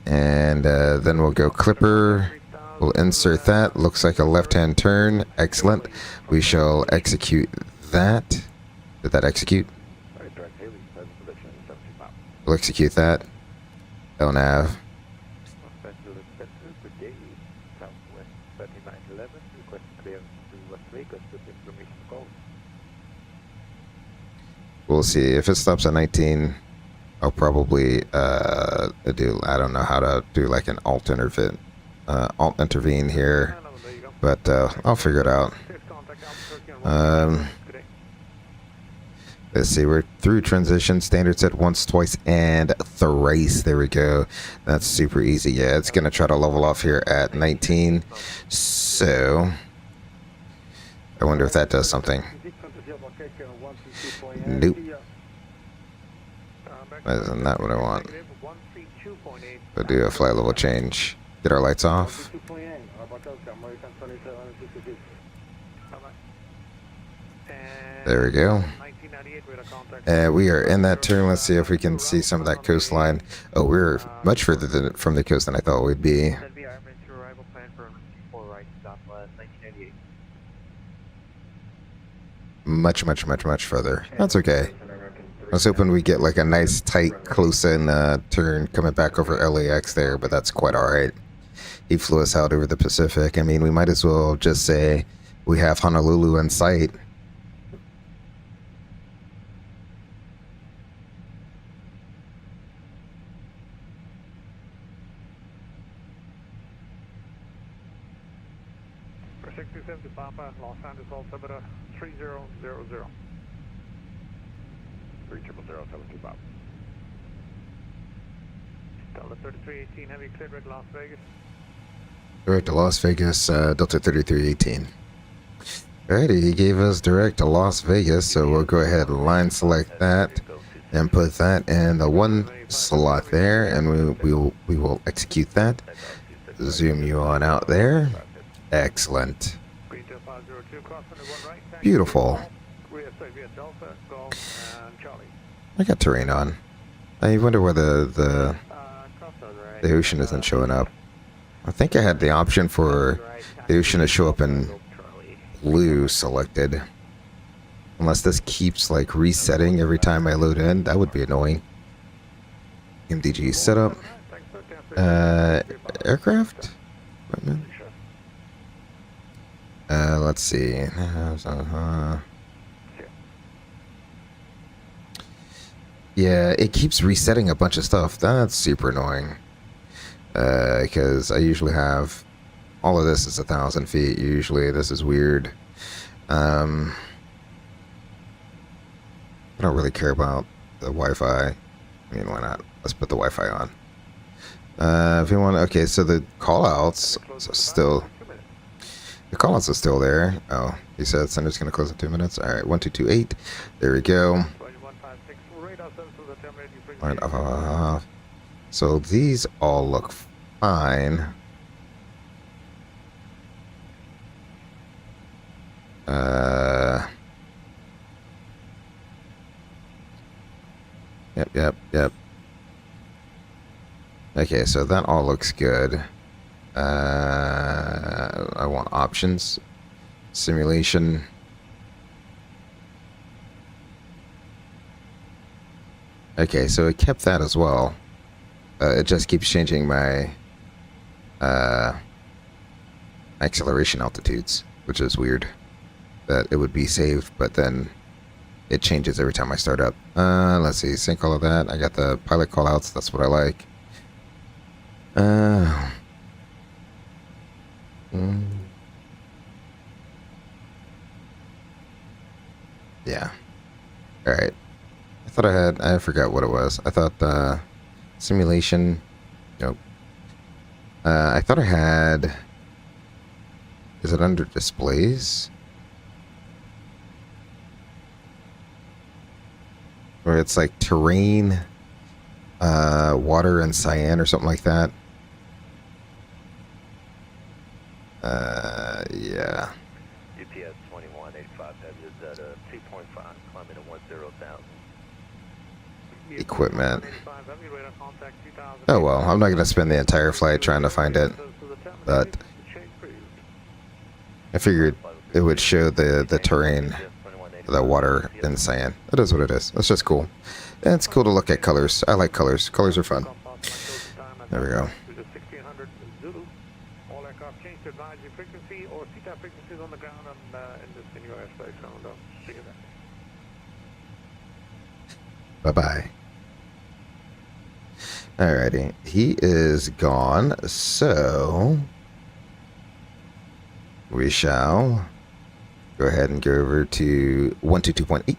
Speaker 1: and then we'll go Clipper. We'll insert that. Looks like a left-hand turn. Excellent. We shall execute that. Did that execute? We'll execute that. LNAV. We'll see. If it stops at 19, I'll probably do, I don't know how to do like an alt intervene here, but I'll figure it out. Let's see, we're through transition, standard set once, twice, and thrice. There we go. That's super easy. Yeah, it's going to try to level off here at 19. So, I wonder if that does something. Nope. That isn't that what I want. We'll do a flight level change. Get our lights off. There we go. We are in that turn. Let's see if we can see some of that coastline. Oh, we're much further from the coast than I thought we'd be. Much further. That's okay. I was hoping we get like a nice tight close-in turn coming back over LAX there, but that's quite alright. He flew us out over the Pacific. I mean, we might as well just say we have Honolulu in sight.
Speaker 2: For 627 to Papa, Los Angeles, altimeter 3000.
Speaker 5: 30072 Bob.
Speaker 2: Delta 3318, heavy cleared direct Las Vegas.
Speaker 1: Direct to Las Vegas, Delta 3318. Alrighty, he gave us direct to Las Vegas, so we'll go ahead and line select that and put that in the one slot there, and we will execute that. Zoom you on out there. Excellent. Beautiful. I got terrain on. I wonder why the ocean isn't showing up. I think I had the option for the ocean to show up in blue selected. Unless this keeps like resetting every time I load in, that would be annoying. PMDG setup. Aircraft? Equipment? Let's see. Yeah, it keeps resetting a bunch of stuff. That's super annoying. Because I usually have all of this is 1,000 feet. Usually, this is weird. I don't really care about the Wi-Fi. I mean, why not? Let's put the Wi-Fi on. If you want, okay. So the callouts are still. The callouts are still there. Oh, he said sender's gonna close in 2 minutes. All right, 1228. There we go. All right, so these all look fine. Yep. Okay, so that all looks good. I want options. Simulation. Okay, so it kept that as well. It just keeps changing my acceleration altitudes, which is weird. That it would be saved, but then it changes every time I start up. Let's see, sync all of that. I got the pilot callouts. That's what I like. Yeah. All right. I thought I forgot what it was. I thought simulation. Nope. I thought I had. Is it under displays? Where it's like terrain, water, and cyan or something like that. Yeah.
Speaker 5: UPS 2185 heavy is at 2.5, climbing to 10,000.
Speaker 1: Equipment. Oh well, I'm not gonna spend the entire flight trying to find it, but I figured it would show the terrain, the water and cyan. It is what it is. It's just cool. And it's cool to look at colors. I like colors. Colors are fun. There we go.
Speaker 2: All aircraft change to advisory frequency or CTAP frequencies on the ground in your airspace. See you then.
Speaker 1: Bye-bye. Alrighty. He is gone, so we shall go ahead and go over to 122.8.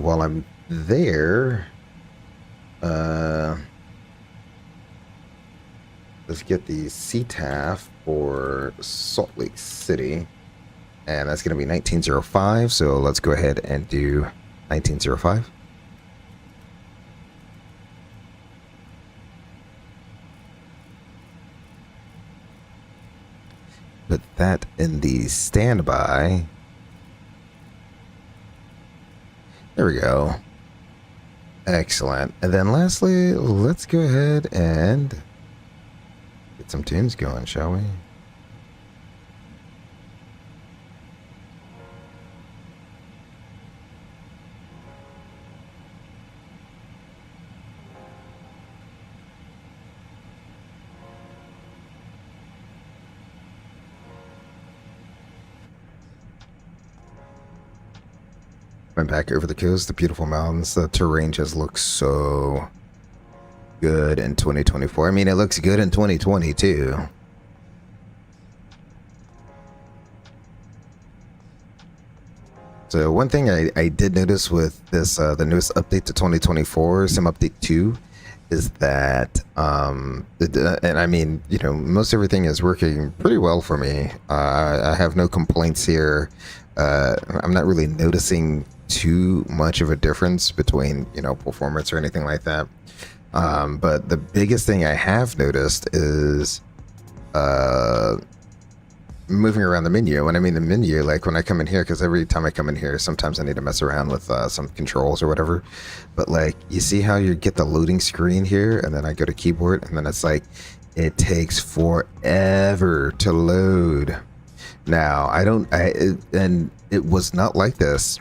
Speaker 1: While I'm there, let's get the CTAF for Salt Lake City, and that's going to be 1905, so let's go ahead and do 1905. Put that in the standby. There we go. Excellent. And then lastly, let's go ahead and get some tunes going, shall we? Went back over the coast, the beautiful mountains. The terrain just looks so good in 2024. I mean, it looks good in 2020 too. So one thing I did notice with this, the newest update to 2024, Sim Update 2, is that, and I mean, you know, most everything is working pretty well for me. I have no complaints here. I'm not really noticing too much of a difference between, you know, performance or anything like that. But the biggest thing I have noticed is moving around the menu. When I mean the menu, like when I come in here, because every time I come in here, sometimes I need to mess around with some controls or whatever. But like, you see how you get the loading screen here, and then I go to keyboard, and then it's like, it takes forever to load. Now, and it was not like this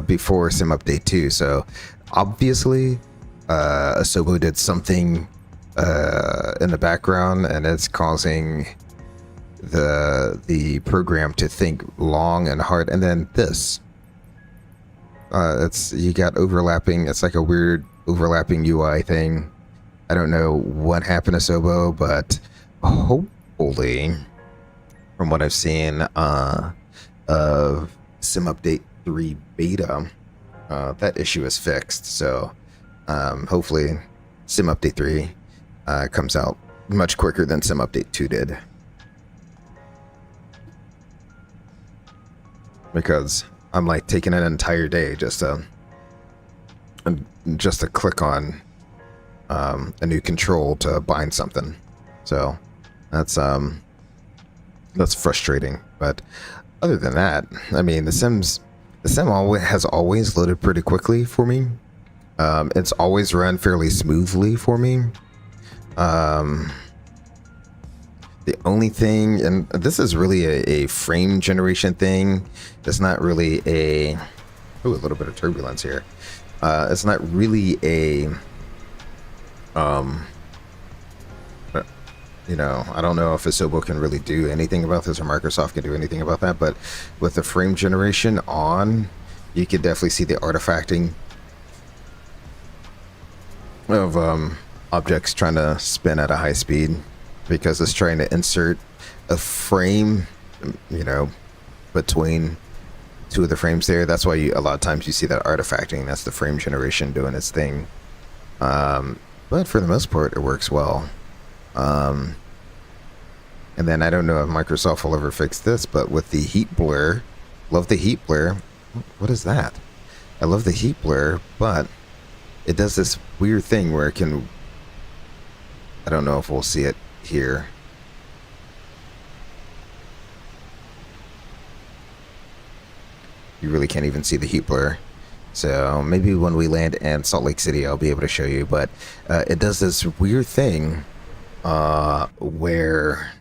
Speaker 1: before Sim Update 2, so obviously Asobo did something in the background, and it's causing the program to think long and hard. And then this, It's you got overlapping. It's like a weird overlapping UI thing. I don't know what happened to Sobo, but hopefully, from what I've seen of Sim Update 3 beta, that issue is fixed. So hopefully, Sim Update 3 comes out much quicker than Sim Update 2 did. Because I'm like taking an entire day just to click on a new control to bind something. So that's frustrating. But other than that, I mean, the sim has always loaded pretty quickly for me. It's always run fairly smoothly for me. The only thing, and this is really a frame generation thing. It's not really a little bit of turbulence here. It's not really a you know, I don't know if Asobo can really do anything about this or Microsoft can do anything about that, but with the frame generation on, you could definitely see the artifacting of objects trying to spin at a high speed, because it's trying to insert a frame, you know, between two of the frames there. That's why a lot of times you see that artifacting. That's the frame generation doing its thing. But for the most part, it works well. And then I don't know if Microsoft will ever fix this, but with the heat blur, love the heat blur. What is that? I love the heat blur, but it does this weird thing where it can, I don't know if we'll see it here. You really can't even see the heat blur. So maybe when we land in Salt Lake City, I'll be able to show you. But it does this weird thing where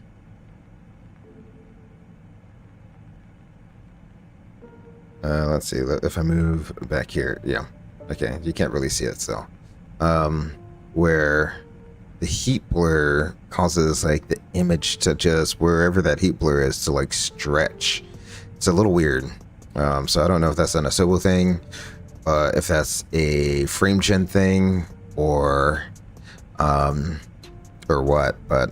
Speaker 1: let's see if I move back here. Yeah, okay, you can't really see it still. Where the heat blur causes like the image to just, wherever that heat blur is, to like stretch. It's a little weird. So I don't know if that's an Asobo thing, if that's a frame gen thing, or what, but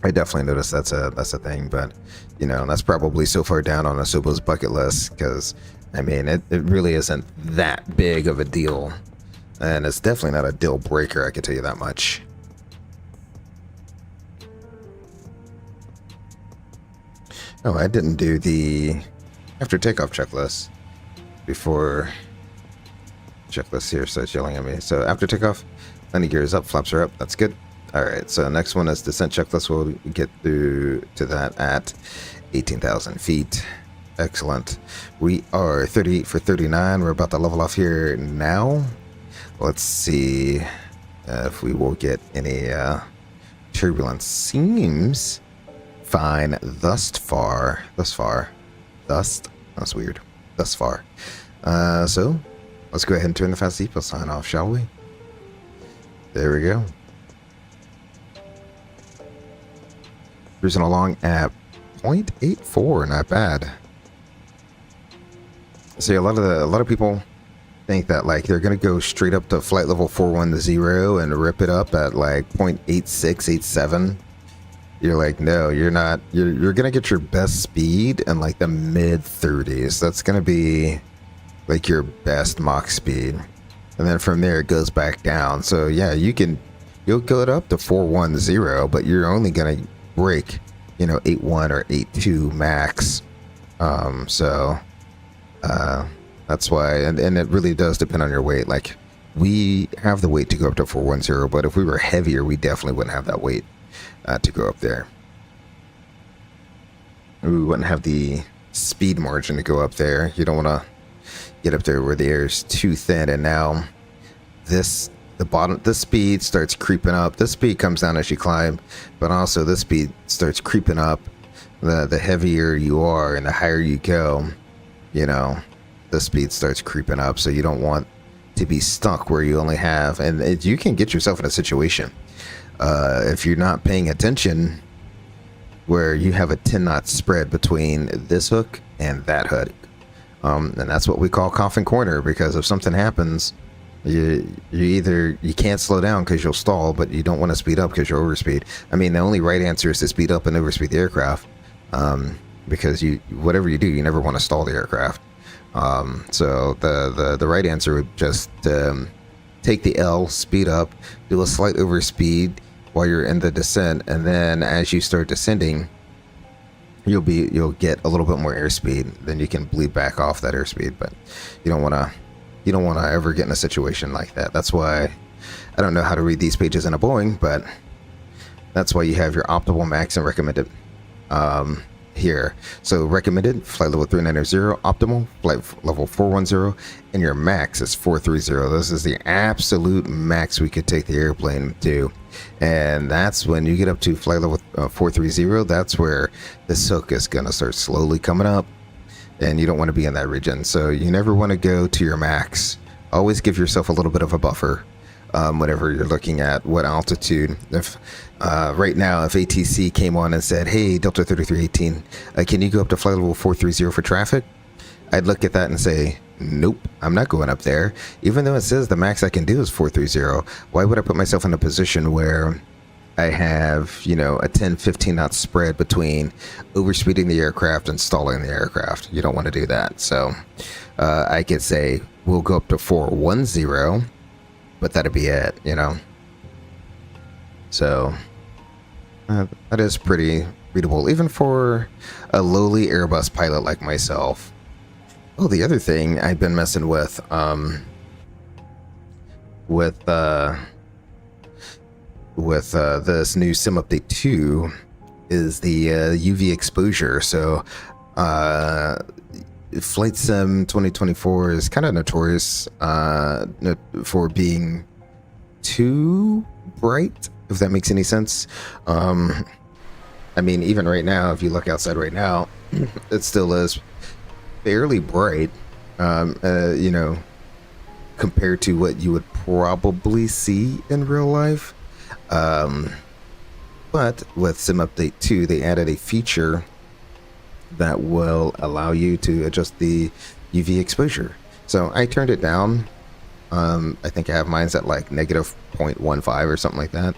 Speaker 1: I definitely noticed that's a thing. But you know, that's probably so far down on Asobo's bucket list, because I mean, it really isn't that big of a deal, and it's definitely not a deal breaker, I can tell you that much. Oh, I didn't do the after takeoff checklist before. Checklist here starts yelling at me. So after takeoff, landing gear is up, flaps are up. That's good. All right, so next one is descent checklist. We'll get through to that at 18,000 feet. Excellent. We are 38 for 39. We're about to level off here now. Let's see if we will get any turbulence. Seems fine thus far. That's weird. Thus far. So let's go ahead and turn the fast seatbelt sign off, shall we? There we go. Cruising along at 0.84, not bad. See, a lot of people think that like they're gonna go straight up to flight level 410 and rip it up at like 0.8687. You're like, no, you're not. You're gonna get your best speed in like the mid 30s. That's gonna be like your best Mach speed, and then from there it goes back down. So yeah, you'll go it up to 410, but you're only gonna break, you know, 8.1 or 8.2 max. That's why, and it really does depend on your weight. Like, we have the weight to go up to 410, but if we were heavier, we definitely wouldn't have that weight to go up there. We wouldn't have the speed margin to go up there. You don't want to get up there where the air is too thin. And now the speed starts creeping up. This speed comes down as you climb, but also this speed starts creeping up. The heavier you are and the higher you go, you know, the speed starts creeping up. So you don't want to be stuck where you only have, and you can get yourself in a situation if you're not paying attention, where you have a 10 knot spread between this hook and that hook. And that's what we call coffin corner, because if something happens, you can't slow down because you'll stall, but you don't want to speed up because you'll overspeed. I mean, the only right answer is to speed up and overspeed the aircraft, because whatever you do, you never want to stall the aircraft. So the right answer would just take the L, speed up, do a slight overspeed while you're in the descent, and then as you start descending, you'll get a little bit more airspeed. Then you can bleed back off that airspeed, but you don't want to ever get in a situation like that. That's why I don't know how to read these pages in a Boeing, but that's why you have your optimal, max, and recommended here. So recommended, flight level 390, optimal, flight level 410, and your max is 430. This is the absolute max we could take the airplane to. And that's when you get up to flight level 430, that's where the silk is going to start slowly coming up, and you don't want to be in that region. So you never want to go to your max. Always give yourself a little bit of a buffer whenever you're looking at what altitude. If right now, if ATC came on and said, hey, Delta 3318, can you go up to flight level 430 for traffic? I'd look at that and say, nope, I'm not going up there. Even though it says the max I can do is 430, why would I put myself in a position where I have, a 10-15 knot spread between overspeeding the aircraft and stalling the aircraft? You don't want to do that. So I could say we'll go up to 410, but that'd be it, So that is pretty readable, even for a lowly Airbus pilot like myself. Oh, the other thing I've been messing with this new sim update 2 is the UV exposure. So Flight Sim 2024 is kind of notorious for being too bright, if that makes any sense. I mean, even right now, if you look outside right now, it still is fairly bright, compared to what you would probably see in real life. But with Sim Update 2, they added a feature that will allow you to adjust the UV exposure. So I turned it down. I think I have mine's at like negative 0.15 or something like that.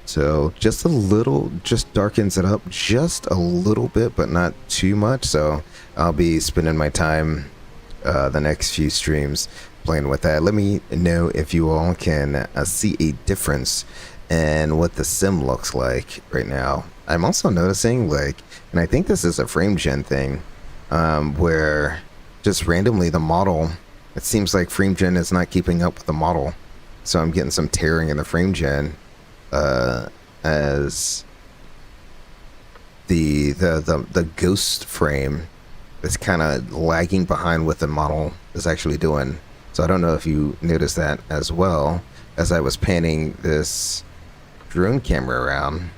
Speaker 1: So just a little, just darkens it up just a little bit, but not too much. So I'll be spending my time the next few streams playing with that. Let me know if you all can see a difference in what the sim looks like right now. I'm also noticing, and I think this is a frame gen thing, where just randomly the model, it seems like frame gen is not keeping up with the model. So I'm getting some tearing in the frame gen, as the ghost frame is kind of lagging behind what the model is actually doing. So I don't know if you noticed that as well as I was panning this drone camera around.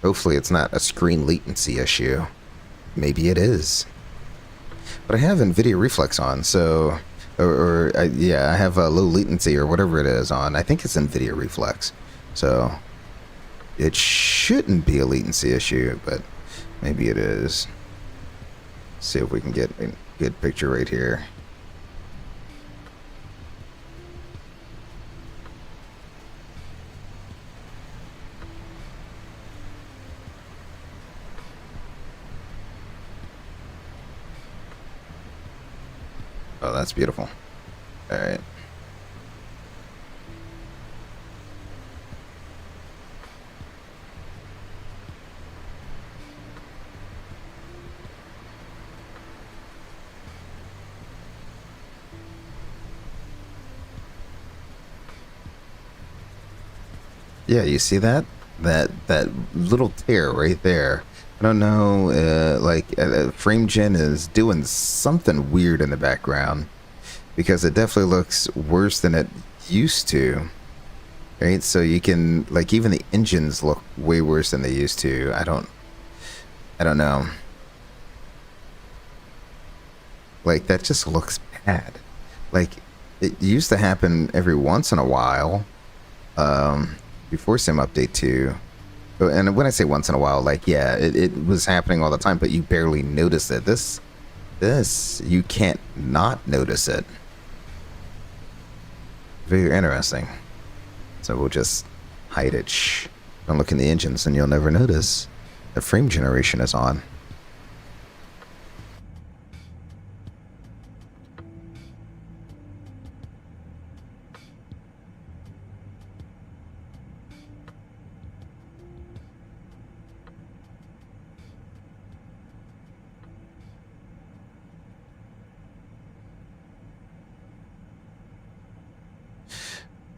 Speaker 1: Hopefully it's not a screen latency issue. Maybe it is. But I have NVIDIA Reflex on, so I have a low latency or whatever it is on. I think it's NVIDIA Reflex, so it shouldn't be a latency issue, but maybe it is. Let's see if we can get a good picture right here. Oh, that's beautiful. All right. Yeah, you see that? That little tear right there. I don't know, frame gen is doing something weird in the background, because it definitely looks worse than it used to, right? So you can, even the engines look way worse than they used to. I don't know. That just looks bad. It used to happen every once in a while, before Sim Update 2. And when I say once in a while, like, yeah, it was happening all the time, but you barely noticed it. This, you can't not notice it. Very interesting. So we'll just hide it. Shh. Don't look in the engines and you'll never notice the frame generation is on.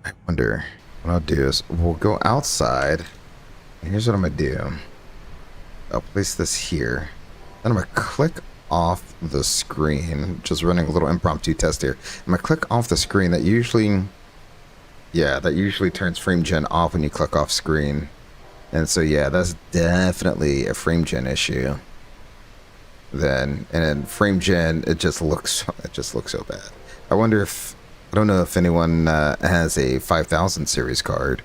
Speaker 1: I wonder what I'll do is we'll go outside. And here's what I'm gonna do. I'll place this here. Then I'm gonna click off the screen. Just running a little impromptu test here. I'm gonna click off the screen. That usually, yeah, that usually turns frame gen off when you click off screen. And so yeah, that's definitely a frame gen issue. Then frame gen, it just looks so bad. I wonder if, I don't know if anyone has a 5000 series card,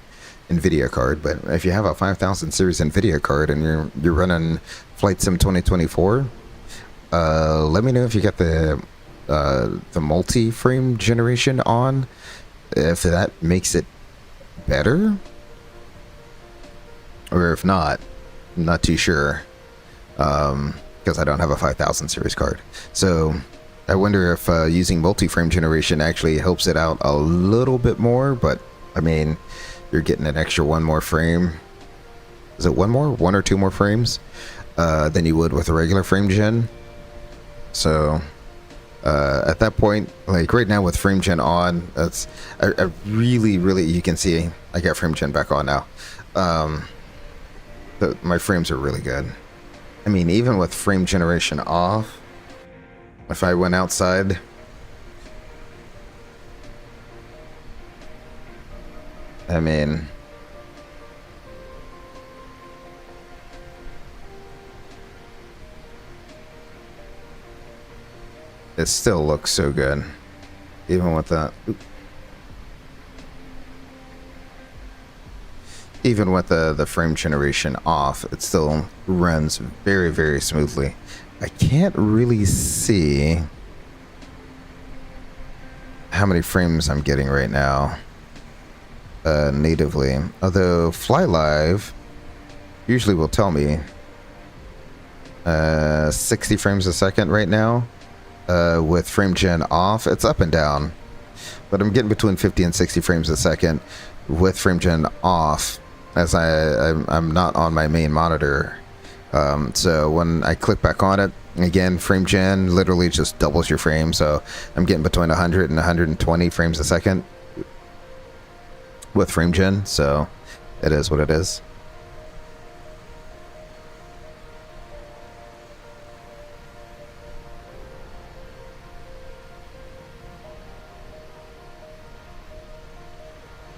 Speaker 1: NVIDIA card, but if you have a 5000 series NVIDIA card and you're running Flight Sim 2024, let me know if you got the multi-frame generation on, if that makes it better, or if not, I'm not too sure, because I don't have a 5000 series card. So I wonder if using multi-frame generation actually helps it out a little bit more, but I mean, you're getting an extra one more frame. Is it one or two more frames than you would with a regular frame gen? So at that point, like right now with frame gen on, that's I really, you can see I got frame gen back on now. My frames are really good. I mean, even with frame generation off, if I went outside, I mean, it still looks so good, even with that. Even with the frame generation off, it still runs very smoothly. I can't really see how many frames I'm getting right now natively, although Fly Live usually will tell me 60 frames a second right now. With frame gen off, it's up and down, but I'm getting between 50 and 60 frames a second with frame gen off, as I'm not on my main monitor. So when I click back on it, again, frame gen literally just doubles your frame. So I'm getting between 100 and 120 frames a second with frame gen. So it is what it is.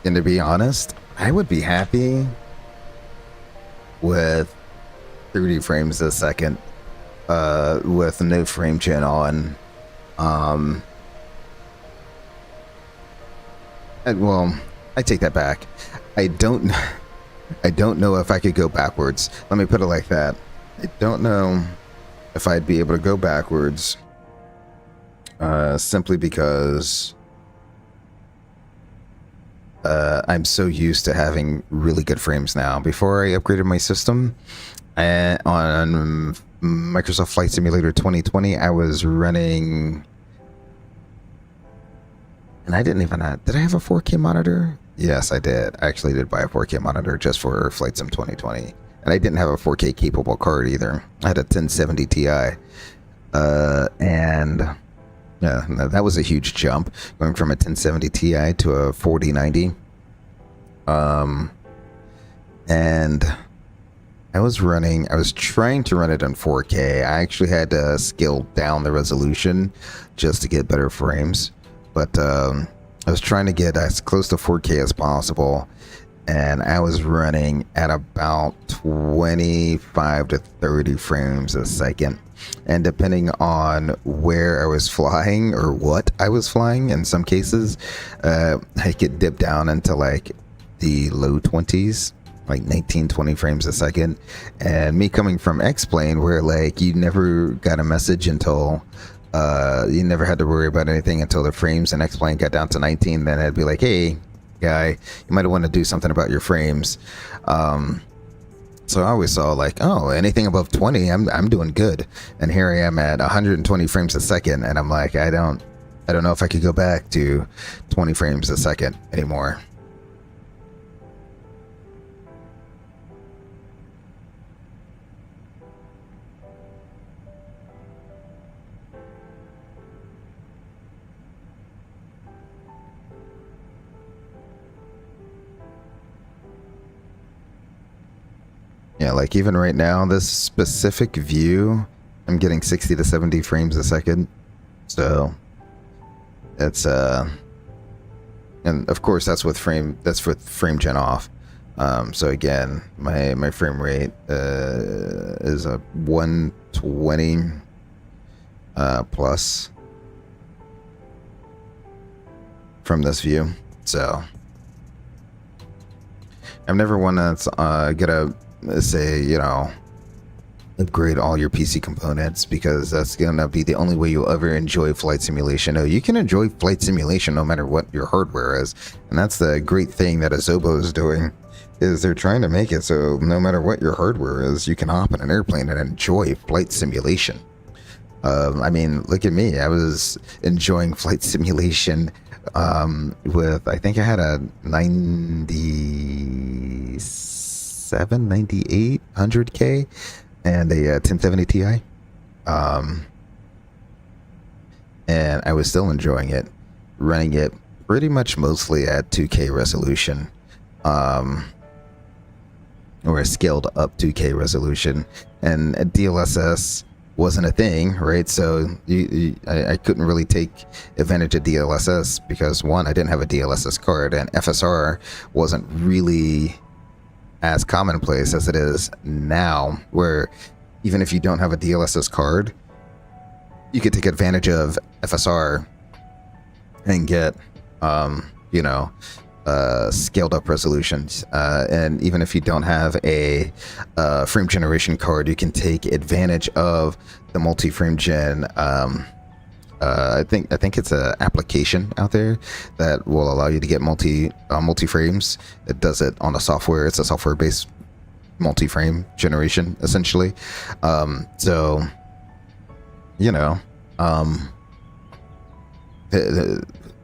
Speaker 1: And to be honest, I would be happy with 30 frames a second with no frame gen on. Well, I take that back. I don't know if I could go backwards. Let me put it like that. I don't know if I'd be able to go backwards simply because I'm so used to having really good frames now. Before I upgraded my system on Microsoft Flight Simulator 2020, I was running, and I didn't even did I have a 4K monitor? Yes, I did. I actually did buy a 4K monitor just for Flight Sim 2020, and I didn't have a 4K capable card either. I had a 1070 Ti, and yeah, that was a huge jump, going from a 1070 Ti to a 4090. And I was trying to run it in 4K. I actually had to scale down the resolution just to get better frames. But I was trying to get as close to 4K as possible. And I was running at about 25 to 30 frames a second. And depending on where I was flying or what I was flying, in some cases, I could dip down into like the low 20s. like 19, 20 frames a second. And me coming from X-Plane, where like you never got a message until you never had to worry about anything until the frames in X-Plane got down to 19. Then I'd be like, hey guy, you might want to do something about your frames. So I always saw like, oh, anything above 20, I'm doing good. And here I am at 120 frames a second, and I'm like, I don't know if I could go back to 20 frames a second anymore. Yeah, like even right now, this specific view, I'm getting 60 to 70 frames a second. So it's and of course that's with frame gen off. So again, my frame rate is a 120 plus from this view. So I've never wanted to get a say, you know, upgrade all your PC components, because that's gonna be the only way you'll ever enjoy flight simulation. No, you can enjoy flight simulation no matter what your hardware is, and that's the great thing that Azobo is doing, is they're trying to make it so no matter what your hardware is, you can hop in an airplane and enjoy flight simulation. I mean, look at me, I was enjoying flight simulation with, I think I had a 9800K and a 1070 Ti, and I was still enjoying it, running it pretty much mostly at 2K resolution, or a scaled up 2K resolution, and DLSS wasn't a thing, right? So I couldn't really take advantage of DLSS because, one, I didn't have a DLSS card, and FSR wasn't really as commonplace as it is now, where even if you don't have a DLSS card, you could take advantage of FSR and get you know, scaled up resolutions, and even if you don't have a frame generation card, you can take advantage of the multi-frame gen. I think it's an application out there that will allow you to get multi frames. It does it on a software. It's a software-based multi-frame generation, essentially. So, you know,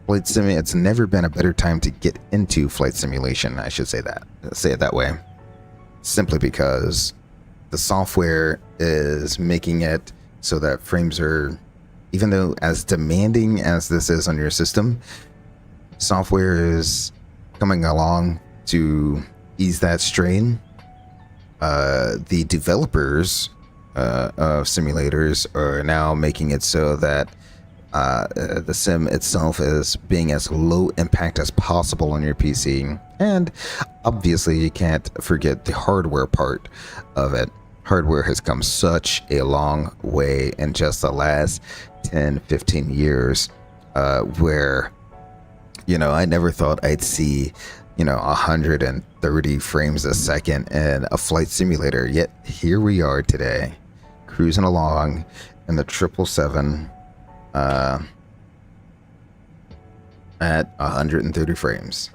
Speaker 1: flight sim. It's never been a better time to get into flight simulation. I should say it that way, simply because the software is making it so that frames are, even though as demanding as this is on your system, software is coming along to ease that strain. The developers of simulators are now making it so that the sim itself is being as low impact as possible on your PC. And obviously you can't forget the hardware part of it. Hardware has come such a long way in just the last 10-15 years, where, you know, I never thought I'd see, you know, 130 frames a second in a flight simulator, yet here we are today, cruising along in the 777 at 130 frames.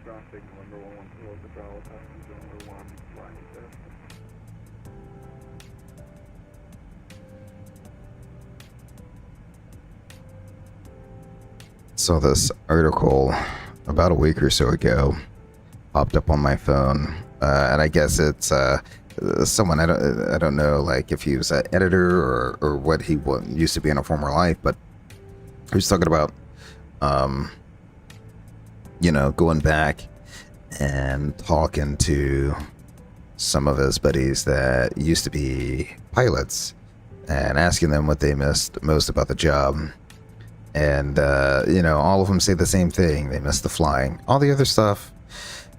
Speaker 2: Traffic, November 11 towards the travel passenger number 1, flying test.
Speaker 1: Saw this article about a week or so ago, popped up on my phone, and I guess it's someone I don't know, like if he was an editor or what he used to be in a former life, but he was talking about you know, going back and talking to some of his buddies that used to be pilots and asking them what they missed most about the job. And, you know, all of them say the same thing. They miss the flying. All the other stuff,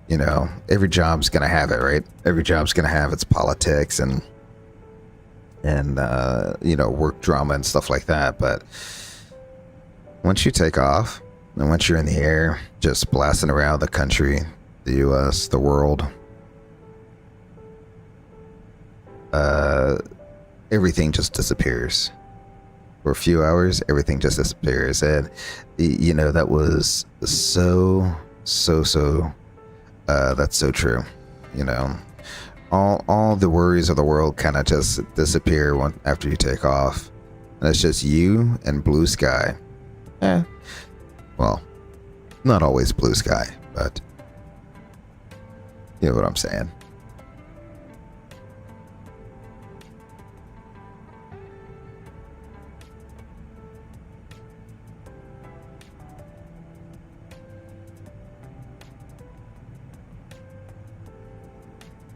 Speaker 1: you know, every job's going to have it, right? Every job's going to have its politics and you know, work drama and stuff like that. But once you take off and once you're in the air, just blasting around the country, the U.S., the world, everything just disappears. For a few hours, everything just disappears. And, you know, that was that's so true. You know, all the worries of the world kind of just disappear after you take off. And it's just you and blue sky. Well, not always blue sky, but you know what I'm saying.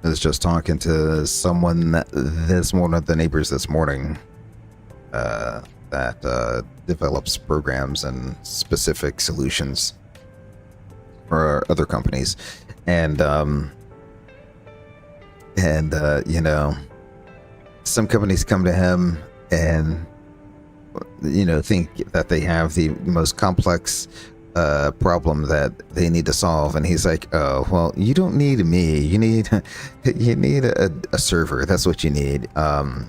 Speaker 1: I was just talking to someone one of the neighbors this morning that develops programs and specific solutions for other companies, and you know, some companies come to him and, you know, think that they have the most complex problem that they need to solve, and he's like, oh well, you don't need me, you need a server, that's what you need. And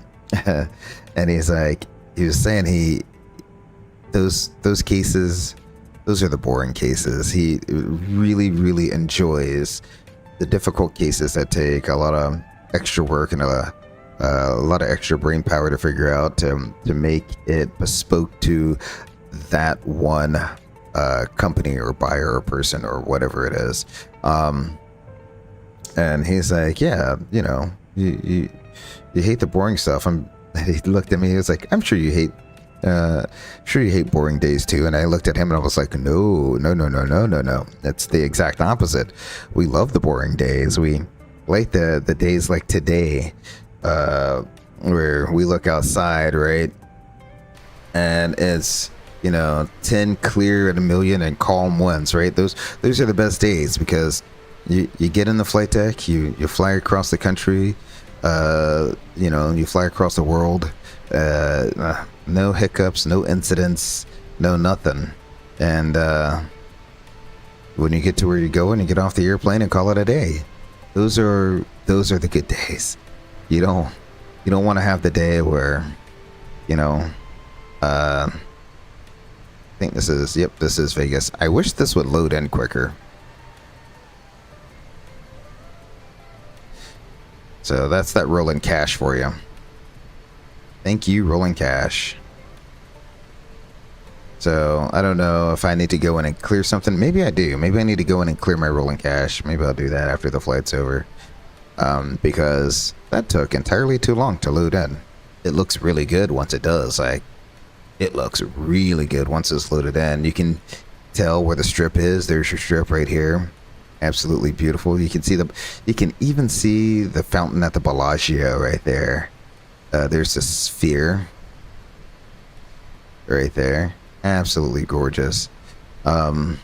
Speaker 1: he's like, he was saying those cases, those are the boring cases. He really enjoys the difficult cases that take a lot of extra work and a lot of extra brain power to figure out, to make it bespoke to that one company or buyer or person or whatever it is. And he's like, yeah, you know, you hate the boring stuff. He looked at me, he was like, I'm sure you hate boring days too. And I looked at him and I was like, no. It's the exact opposite. We love the boring days. We like the days like today, where we look outside, right? And it's, you know, 10 clear and a million and calm ones, right? Those are the best days, because you get in the flight deck, you fly across the country, you know, you fly across the world, no hiccups, no incidents, no nothing. And when you get to where you're going, you get off the airplane and call it a day. Those are the good days. You don't want to have the day where, you know, I think this is Vegas. I wish this would load in quicker. So that's that rolling cash for you. Thank you, rolling cash. So I don't know if I need to go in and clear something. Maybe I do. Maybe I need to go in and clear my rolling cash. Maybe I'll do that after the flight's over. Because that took entirely too long to load in. It looks really good once it does. It looks really good once it's loaded in. You can tell where the strip is. There's your strip right here. Absolutely beautiful. You can even see the fountain at the Bellagio right there. There's a sphere right there. Absolutely gorgeous. But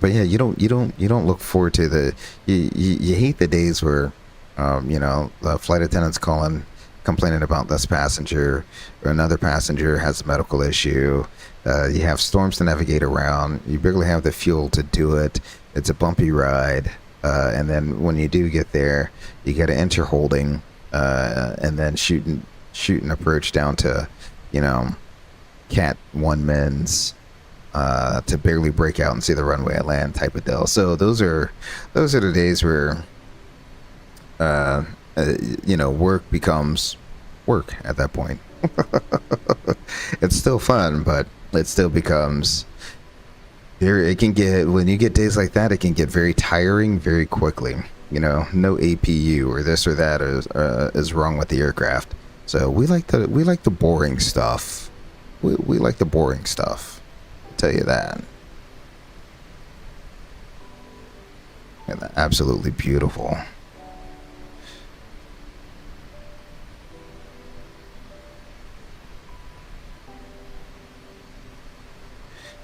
Speaker 1: yeah, you don't look forward to you hate the days where you know, the flight attendant's complaining about this passenger, or another passenger has a medical issue. You have storms to navigate around. You barely have the fuel to do it. It's a bumpy ride. And then when you do get there, you got to enter holding, and then shoot and approach down to, you know, Cat 1 men's, to barely break out and see the runway at land type of deal. So those are the days where you know, work becomes work at that point. It's still fun, but it still becomes there. It can get, when you get days like that, it can get very tiring very quickly. You know, no APU or this or that is wrong with the aircraft. So we like the boring stuff. We like the boring stuff. I'll tell you that. And absolutely beautiful.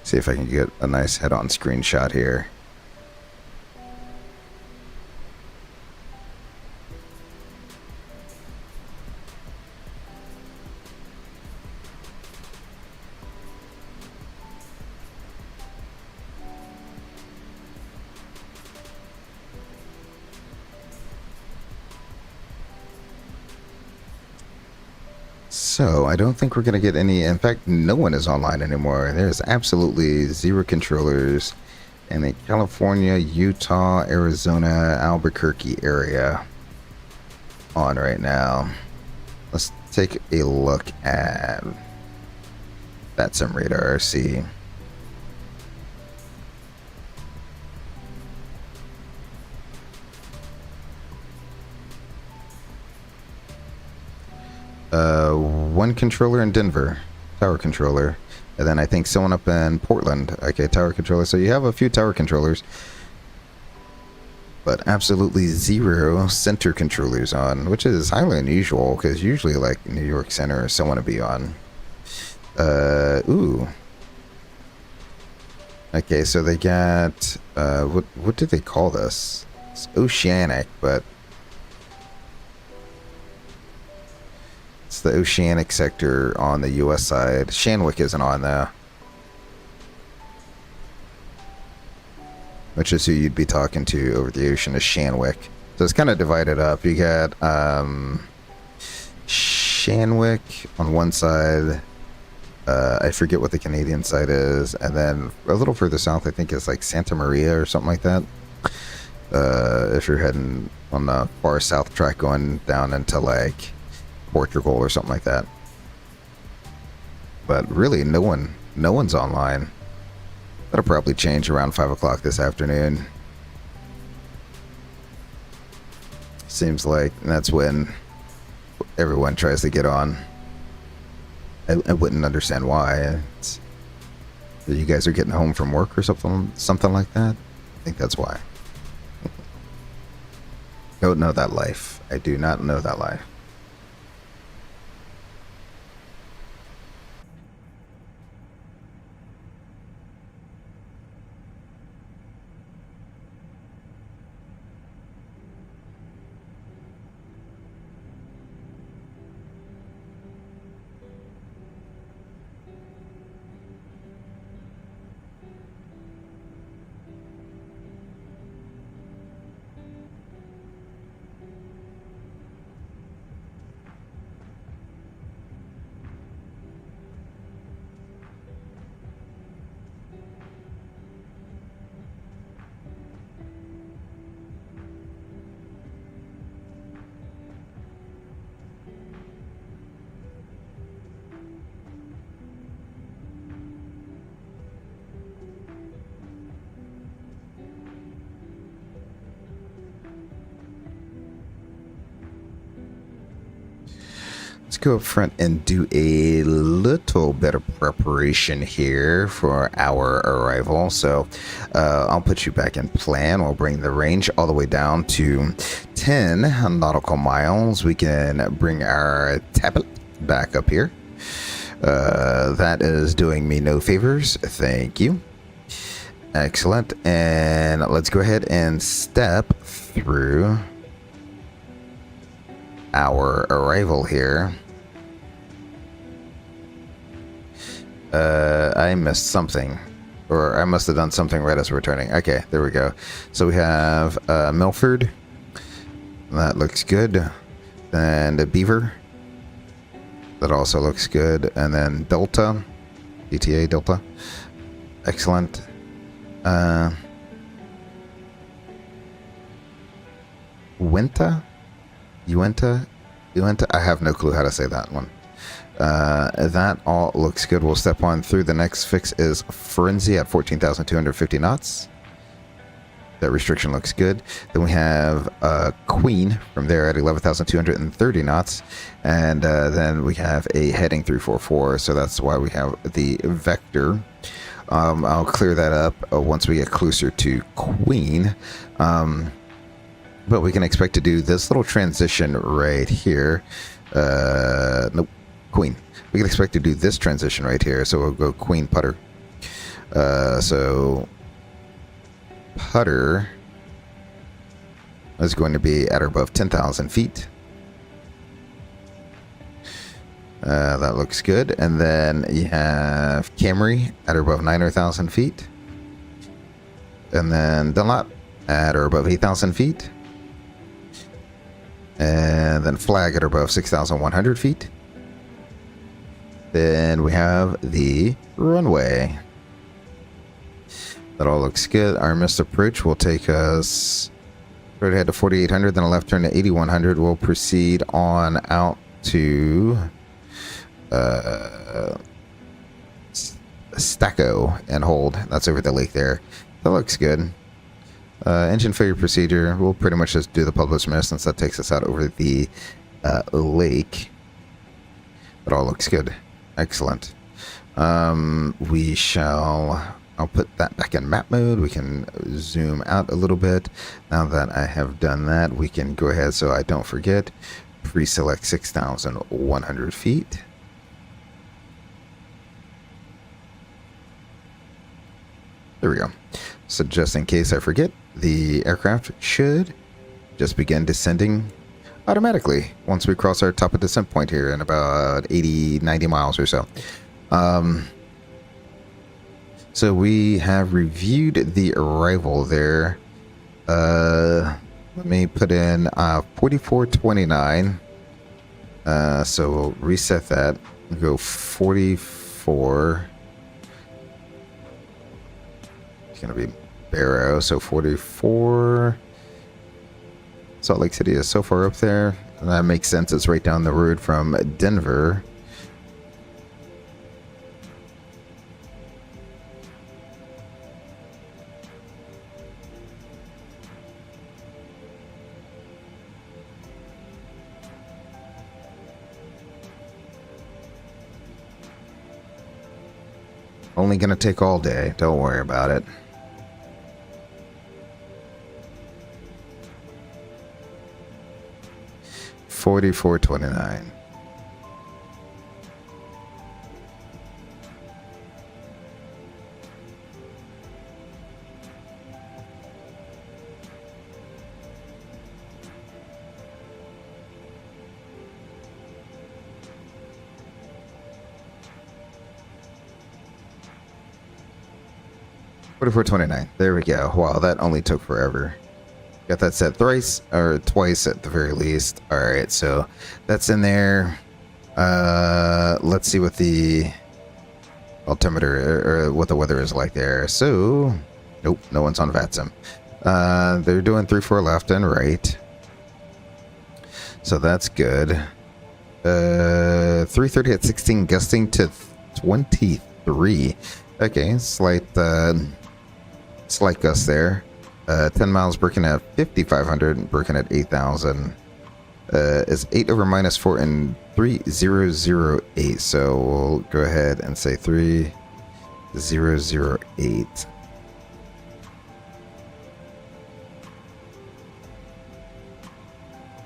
Speaker 1: See if I can get a nice head-on screenshot here. So, I don't think we're going to get any, in fact, no one is online anymore. There's absolutely zero controllers in the California, Utah, Arizona, Albuquerque area on right now. Let's take a look at that sim radar, see. One controller in Denver, tower controller, and then I think someone up in Portland. Okay, tower controller. So you have a few tower controllers, but absolutely zero center controllers on, which is highly unusual because usually like New York Center or someone to be on. Ooh. Okay, so they got what do they call this? It's oceanic, but the oceanic sector on the US side. Shanwick isn't on there, which is who you'd be talking to over the ocean, is Shanwick. So it's kind of divided up. You got Shanwick on one side, I forget what the Canadian side is, and then a little further south I think it's like Santa Maria or something like that, if you're heading on the far south track going down into like Portugal or something like that. But really no one's online. That'll probably change around 5 o'clock this afternoon. Seems like that's when everyone tries to get on. I wouldn't understand why. You guys are getting home from work or something like that. I think that's why. Don't know that life. I do not know that life. Let's go up front and do a little bit of preparation here for our arrival. So I'll put you back in plan. We'll bring the range all the way down to 10 nautical miles. We can bring our tablet back up here. That is doing me no favors. Thank you. Excellent. And let's go ahead and step through our arrival here. I missed something, or I must have done something right as we're turning. Okay, there we go. So we have Milford. That looks good. And Beaver. That also looks good. And then Delta. DTA Delta. Excellent. Uenta? I have no clue how to say that one. That all looks good. We'll step on through. The next fix is Frenzy at 14,250 knots. That restriction looks good. Then we have Queen from there at 11,230 knots. And then we have a heading 344. So that's why we have the vector. I'll clear that up once we get closer to Queen. But we can expect to do this little transition right here. Nope, Queen. We can expect to do this transition right here. So we'll go Queen putter. So putter is going to be at or above 10,000 feet. That looks good. And then you have Camry at or above 9,000 feet. And then Dunlop at or above 8,000 feet. And then Flag at or above 6,100 feet. Then we have the runway. That all looks good. Our missed approach will take us straight ahead to 4,800, then a left turn to 8,100. We'll proceed on out to Stacko and hold. That's over the lake there. That looks good. Engine failure procedure. We'll pretty much just do the published miss since that takes us out over the lake. That all looks good. Excellent. We shall... I'll put that back in map mode. We can zoom out a little bit. Now that I have done that, we can go ahead so I don't forget. Pre-select 6,100 feet. There we go. So just in case I forget, the aircraft should just begin descending automatically once we cross our top of descent point here in about 80, 90 miles or so. So we have reviewed the arrival there. Let me put in 4429. So we'll reset that. We'll go 44. It's going to be Barrow. So 44. Salt Lake City is so far up there. And that makes sense. It's right down the road from Denver. Only gonna take all day. Don't worry about it. $44.29. $44.29. There we go. Wow, that only took forever. Got that set thrice, or twice at the very least. Alright, so that's in there. Let's see what the altimeter, or what the weather is like there. So, nope, no one's on VATSIM. They're doing 3-4 left and right. So that's good. 330 at 16, gusting to 23. Okay, slight gust there. 10 miles braking at 5,500, braking at 8,000. Is 8 over minus 4 and 3008. So we'll go ahead and say 3008.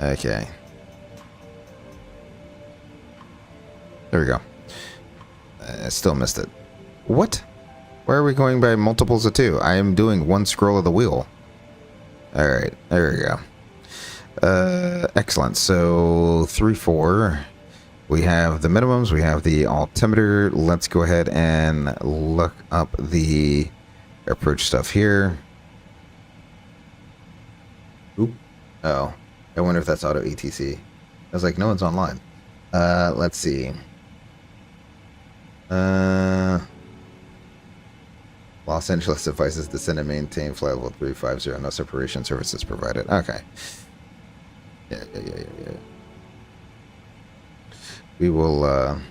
Speaker 1: Okay. There we go. I still missed it. What? Why are we going by multiples of 2? I am doing one scroll of the wheel. Alright, there we go. Excellent. So 3-4. We have the minimums, we have the altimeter. Let's go ahead and look up the approach stuff here. Oop. Oh. I wonder if that's auto ATC. I was like, no one's online. Let's see. Los Angeles advises descend and maintain flight level 350. No separation services provided. Okay. Yeah. We will,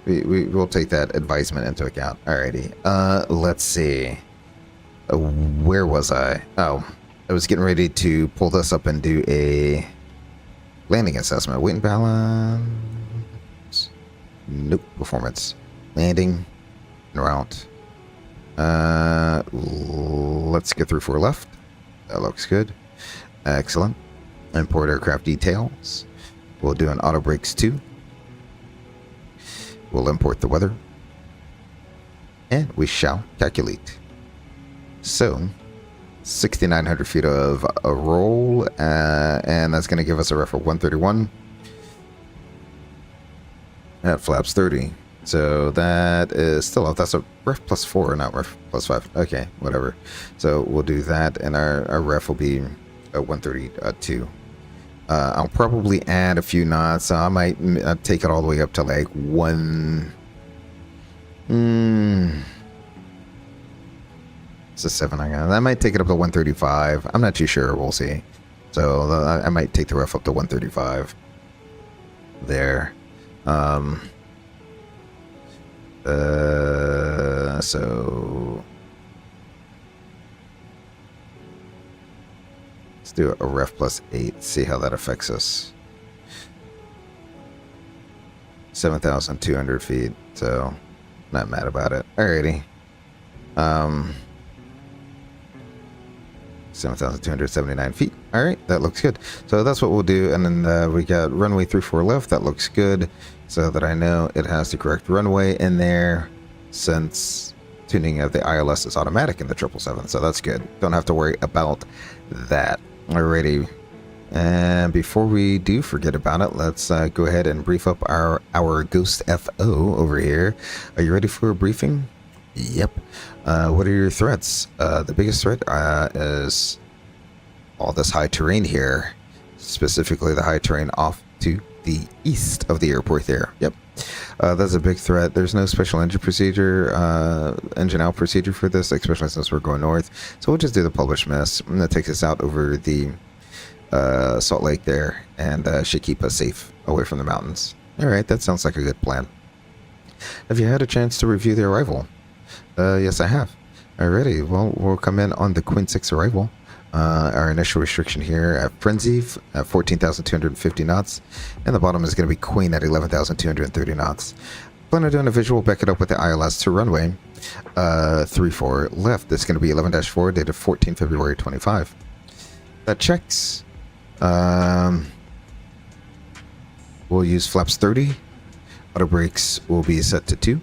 Speaker 1: we will take that advisement into account. Alrighty. Let's see. Where was I? Oh, I was getting ready to pull this up and do a landing assessment. Weight and balance. Nope. Performance. Landing and route. Let's get through 4 left. That looks good. Excellent. Import aircraft details. We'll do an auto brakes 2. We'll import the weather. And we shall calculate. So, 6,900 feet of a roll, and that's going to give us a ref of 131 at flaps 30. So that is still off. That's a ref plus 4, not ref plus 5. Okay, whatever. So we'll do that, and our ref will be a 132. I'll probably add a few knots. So I might take it all the way up to like 1. It's a 7. I might take it up to 135. I'm not too sure. We'll see. So I might take the ref up to 135. There. So let's do a ref plus 8. See how that affects us. 7,200 feet. So not mad about it. Alrighty. 7,279 feet. All right, that looks good. So that's what we'll do. And then we got runway 34 left. That looks good. So that I know it has the correct runway in there, since tuning of the ILS is automatic in the 777. So that's good. Don't have to worry about that. Alrighty. And before we do forget about it, let's go ahead and brief up our Ghost FO over here. Are you ready for a briefing? Yep. What are your threats? The biggest threat is all this high terrain here, specifically the high terrain off to the east of the airport there. Yep. That's a big threat. There's no special engine procedure, engine out procedure for this, especially since we're going north. So we'll just do the published miss, and that takes us out over the Salt Lake there, and should keep us safe away from the mountains. All right, that sounds like a good plan. Have you had a chance to review the arrival? Yes, I have. Alrighty, well, we'll come in on the Queen 6 arrival. Our initial restriction here at Frenzy at 14,250 knots, and the bottom is going to be Queen at 11,230 knots. Plan on doing a visual, back it up with the ILS to runway 34 left. That's going to be 11-4, dated 14 February 25. That checks. We'll use flaps 30. Auto brakes will be set to 2.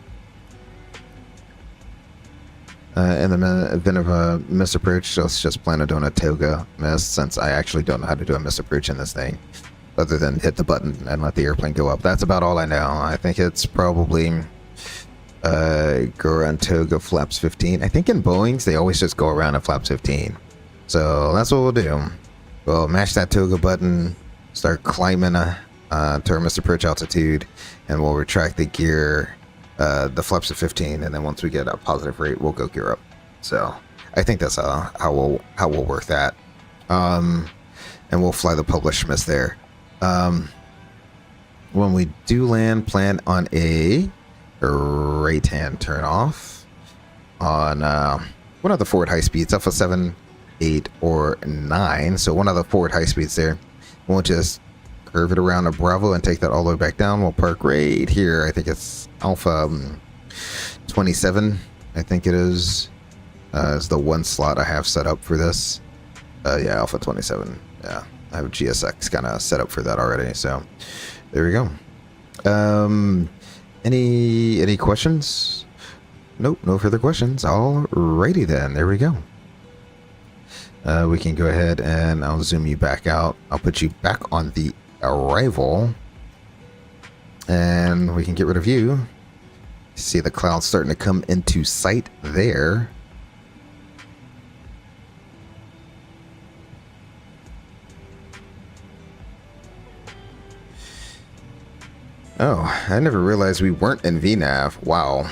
Speaker 1: In the event of a misapproach, let's just plan on doing a toga miss, since I actually don't know how to do a misapproach in this thing, other than hit the button and let the airplane go up. That's about all I know. I think it's probably go around toga flaps 15. I think in Boeings, they always just go around at flaps 15. So that's what we'll do. We'll mash that toga button, start climbing to our misapproach altitude, and we'll retract the gear, the flaps of 15, and then once we get a positive rate, we'll go gear up. So I think that's how we'll work that. And we'll fly the published miss there. When we do land, plan on a right hand turn off on one of the forward high speeds, Alpha 7, 8, or 9. So one of the forward high speeds there. We'll just curve it around a Bravo and take that all the way back down. We'll park right here. I think it's Alpha 27. I think it is the one slot I have set up for this. Yeah, Alpha 27. Yeah, I have GSX kind of set up for that already. So there we go. Any questions? Nope, no further questions. Alrighty then, there we go. We can go ahead and I'll zoom you back out. I'll put you back on the arrival, and we can get rid of you. See the clouds starting to come into sight there. Oh, I never realized we weren't in VNAV. Wow.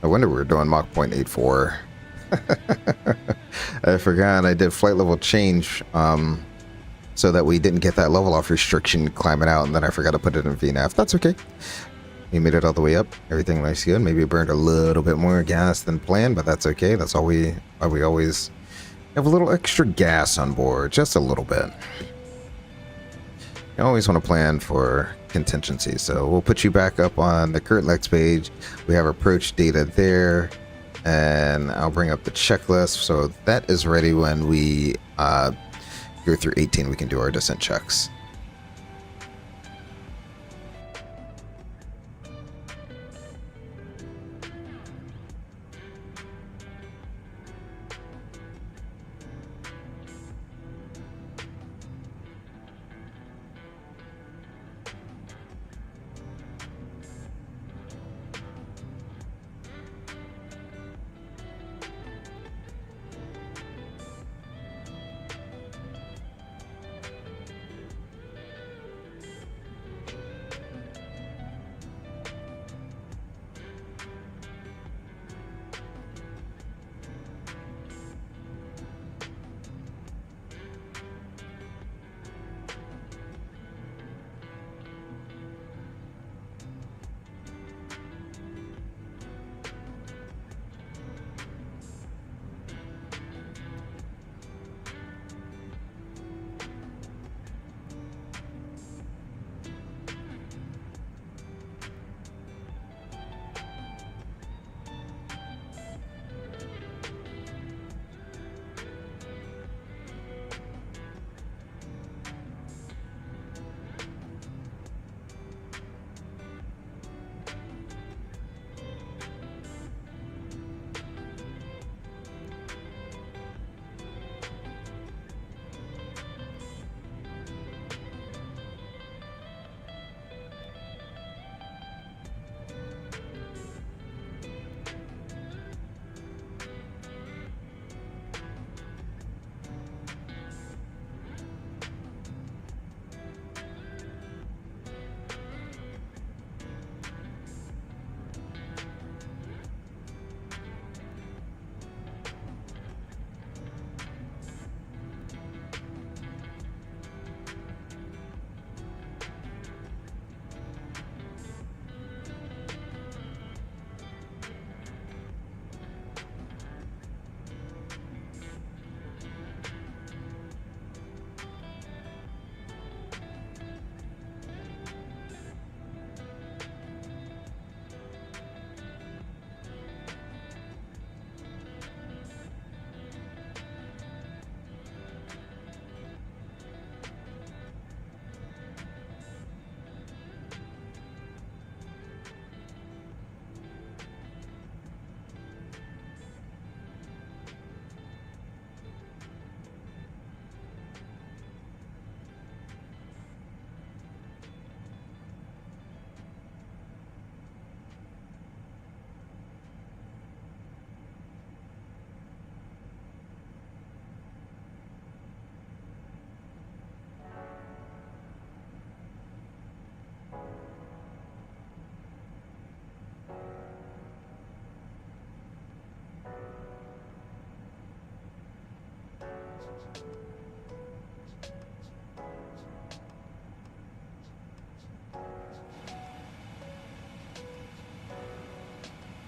Speaker 1: I wonder we were doing Mach 0.84. I forgot I did flight level change so that we didn't get that level off restriction climbing out, and then I forgot to put it in VNAV. That's okay. We made it all the way up. Everything looks good. Maybe burned a little bit more gas than planned, but that's okay. That's all we always have a little extra gas on board, just a little bit. You always want to plan for contingency. So we'll put you back up on the KLAX page. We have approach data there, and I'll bring up the checklist. So that is ready when we go through 18. We can do our descent checks.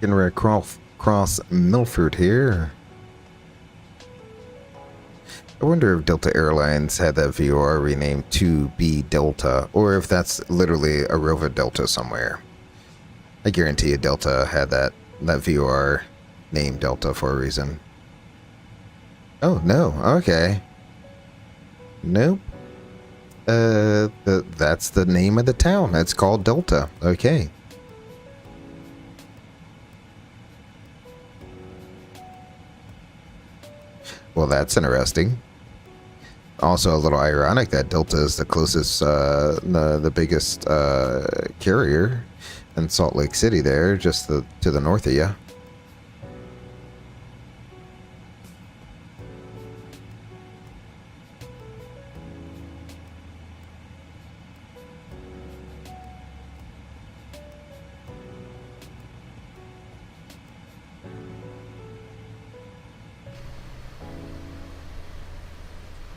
Speaker 1: Getting ready to cross Milford here. I wonder if Delta Airlines had that VOR renamed to be Delta, or if that's literally a Rover Delta somewhere. I guarantee you Delta had that VOR named Delta for a reason. Oh, no. Okay. Nope. That's the name of the town. It's called Delta. Okay. Well, that's interesting. Also a little ironic that Delta is the closest, the biggest carrier in Salt Lake City there, just to the north of you.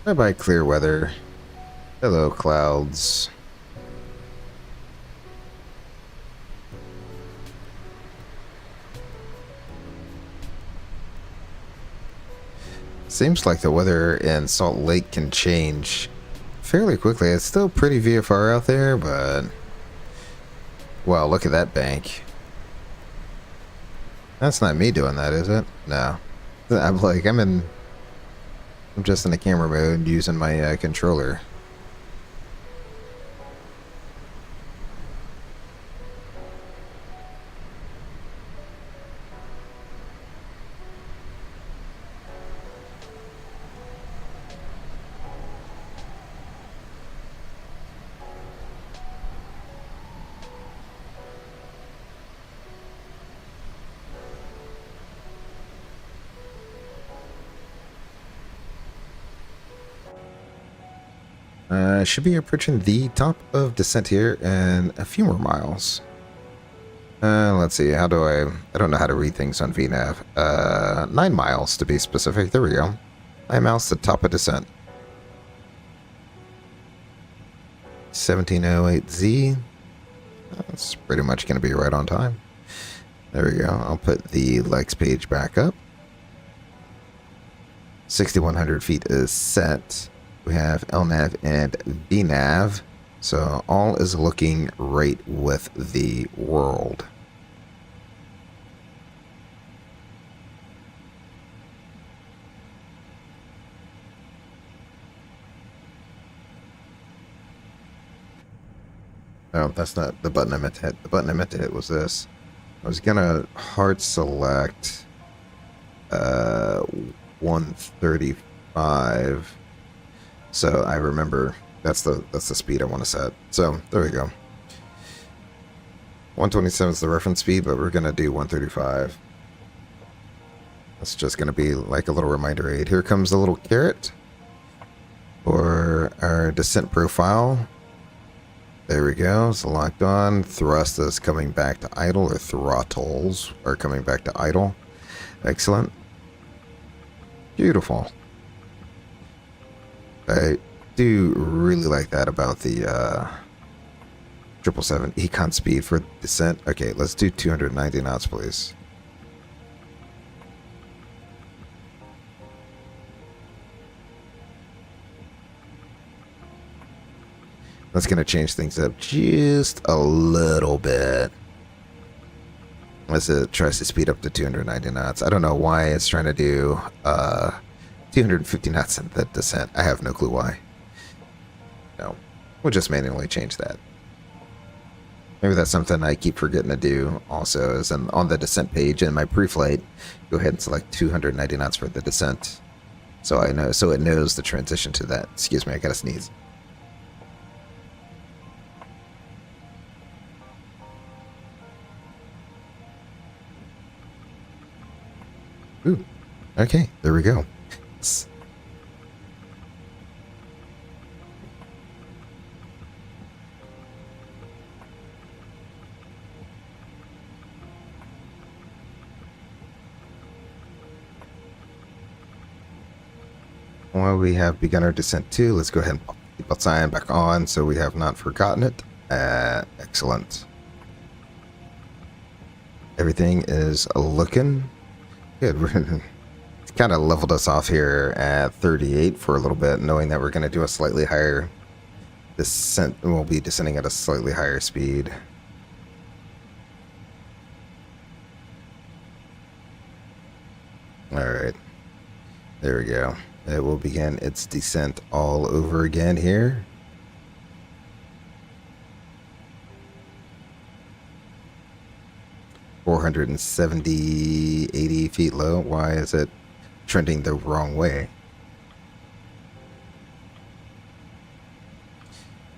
Speaker 1: Bye bye, clear weather. Hello, clouds. Seems like the weather in Salt Lake can change fairly quickly. It's still pretty VFR out there, but... Wow, look at that bank. That's not me doing that, is it? No. I'm just in the camera mode using my controller. Should be approaching the top of descent here in a few more miles. Let's see, how do I don't know how to read things on VNAV. 9 miles to be specific, there we go. 9 miles to top of descent. 1708Z. That's pretty much going to be right on time. There we go, I'll put the legs page back up. 6,100 feet is set. We have LNAV and VNAV, so all is looking right with the world. Oh, that's not the button I meant to hit. The button I meant to hit was this. I was gonna hard select 135. So I remember that's the speed I want to set. So there we go. 127 is the reference speed, but we're gonna do 135. That's just gonna be like a little reminder aid. Here comes the little carrot for our descent profile. There we go. It's locked on. Thrust is coming back to idle, or throttles are coming back to idle. Excellent. Beautiful. I do really like that about the 777 econ speed for descent. Okay, let's do 290 knots, please. That's going to change things up just a little bit. As it tries to speed up to 290 knots. I don't know why it's trying to do 250 knots in the descent. I have no clue why. No. We'll just manually change that. Maybe that's something I keep forgetting to do also, is on the descent page in my pre-flight, go ahead and select 290 knots for the descent. So I know, so it knows the transition to that. Excuse me, I gotta sneeze. Ooh. Okay, there we go. Well, we have begun our descent too. Let's go ahead and pop the seatbelt sign back on so we have not forgotten it. Excellent. Everything is looking good. It's kind of leveled us off here at 38 for a little bit, knowing that we're going to do a slightly higher descent. We'll be descending at a slightly higher speed. All right. There we go. It will begin its descent all over again here. $470, 80 feet low. Why is it trending the wrong way?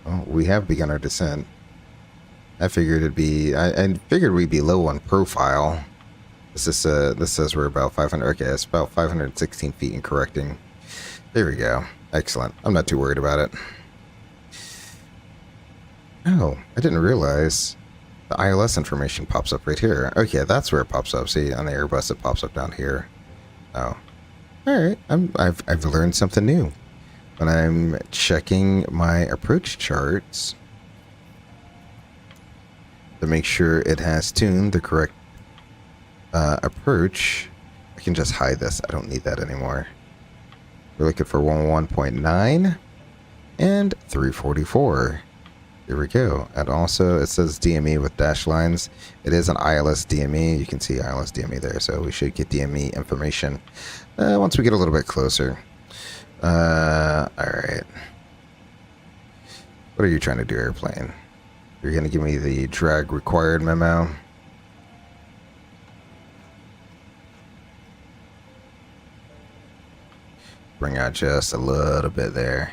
Speaker 1: Well, we have begun our descent. I figured it'd be. I figured we'd be low on profile. This says we're about 500. Okay, it's about 516 feet in correcting. There we go. Excellent. I'm not too worried about it. Oh, I didn't realize the ILS information pops up right here. Okay, that's where it pops up. See, on the Airbus, it pops up down here. Oh, all right. I've learned something new. when I'm checking my approach charts to make sure it has tuned the correct approach, I can just hide this. I don't need that anymore. We're looking for 11.9 and 344. There we go. And also it says DME with dash lines. It is an ILS DME. You can see ILS DME there. So we should get DME information once we get a little bit closer. Alright. What are you trying to do, airplane? You're going to give me the drag required memo. Bring out just a little bit there.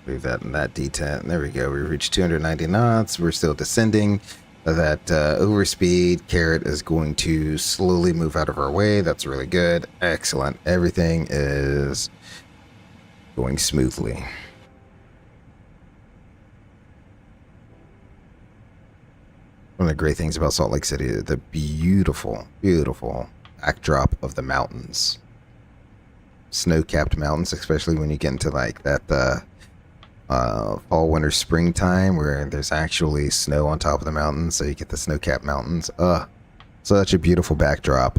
Speaker 1: Leave that in that detent. There we go. We reached 290 knots. We're still descending. That overspeed carrot is going to slowly move out of our way. That's really good. Excellent. Everything is going smoothly. One of the great things about Salt Lake City is the beautiful, beautiful backdrop of the mountains. Snow-capped mountains, especially when you get into like that fall, winter, springtime where there's actually snow on top of the mountains, so you get the snow-capped mountains. Such a beautiful backdrop.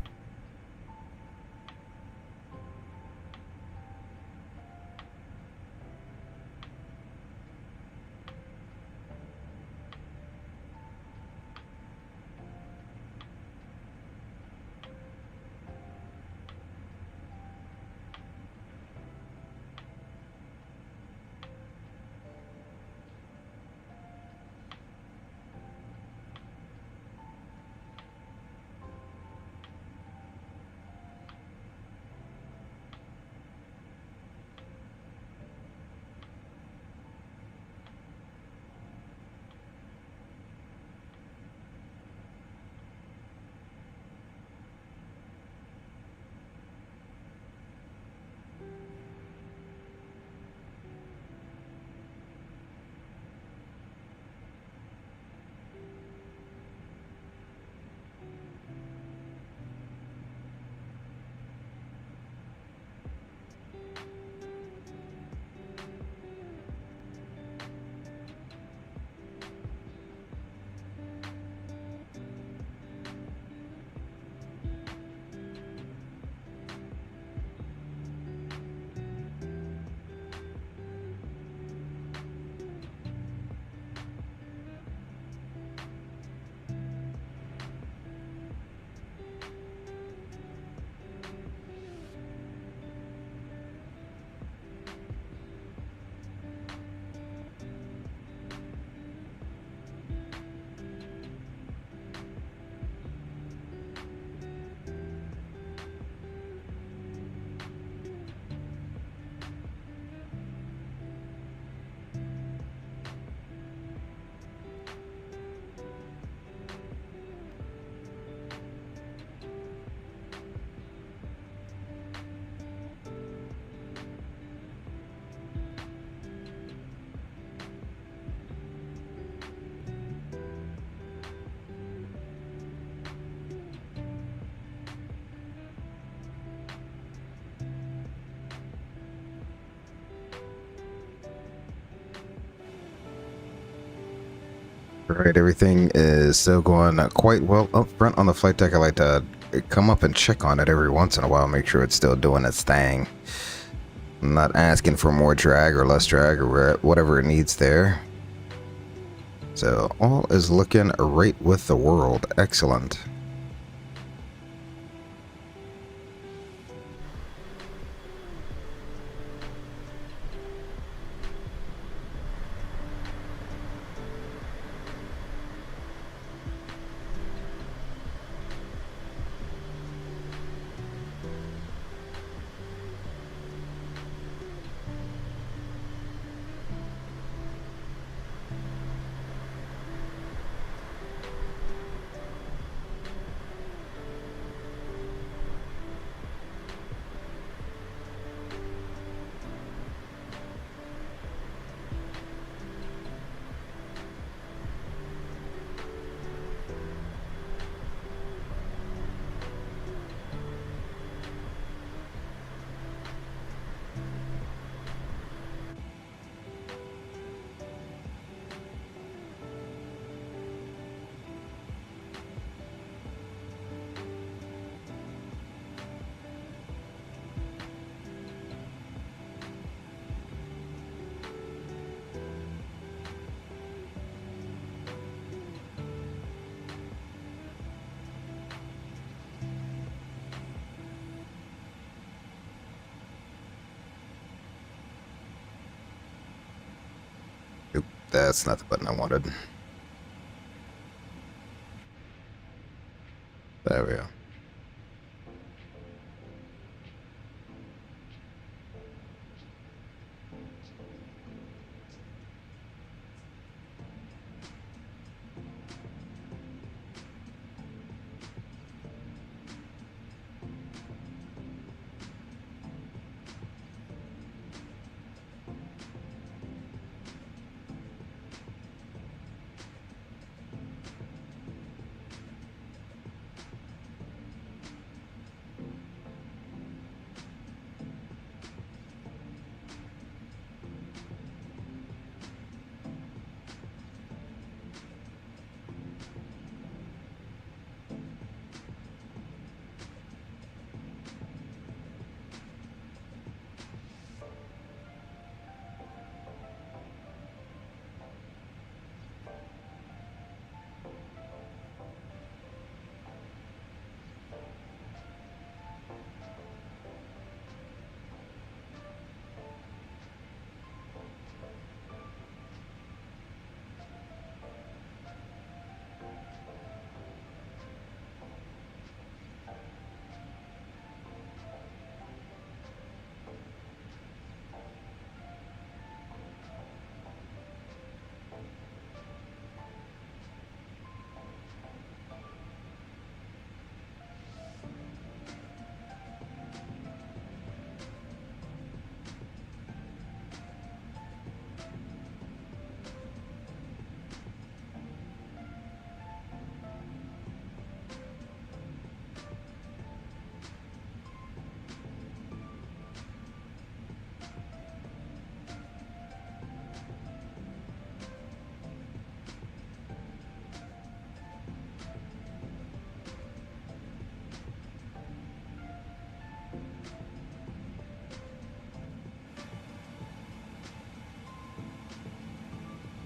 Speaker 1: Alright, everything is still going quite well up front on the flight deck. I like to come up and check on it every once in a while, make sure it's still doing its thing. I'm not asking for more drag or less drag or whatever it needs there. So all is looking right with the world. Excellent. That's not the button I wanted. There we go.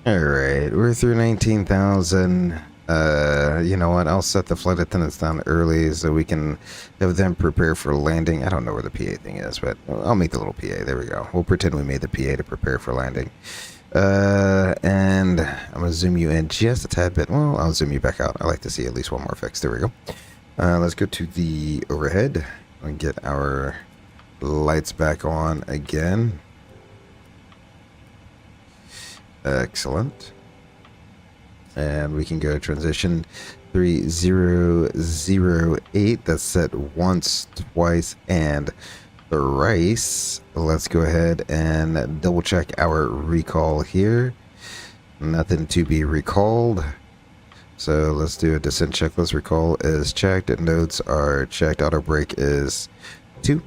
Speaker 1: Alright, we're through 19,000. You know what? I'll set the flight attendants down early so we can have them prepare for landing. I don't know where the PA thing is, but I'll make the little PA. There we go. We'll pretend we made the PA to prepare for landing. And I'm going to zoom you in just a tad bit. Well, I'll zoom you back out. I like to see at least one more fix. There we go. Let's go to the overhead and get our lights back on again. Excellent. And we can go transition 3008. That's set once, twice, and thrice. Let's go ahead and double check our recall here. Nothing to be recalled. So let's do a descent checklist. Recall is checked. Notes are checked. Auto brake is 2.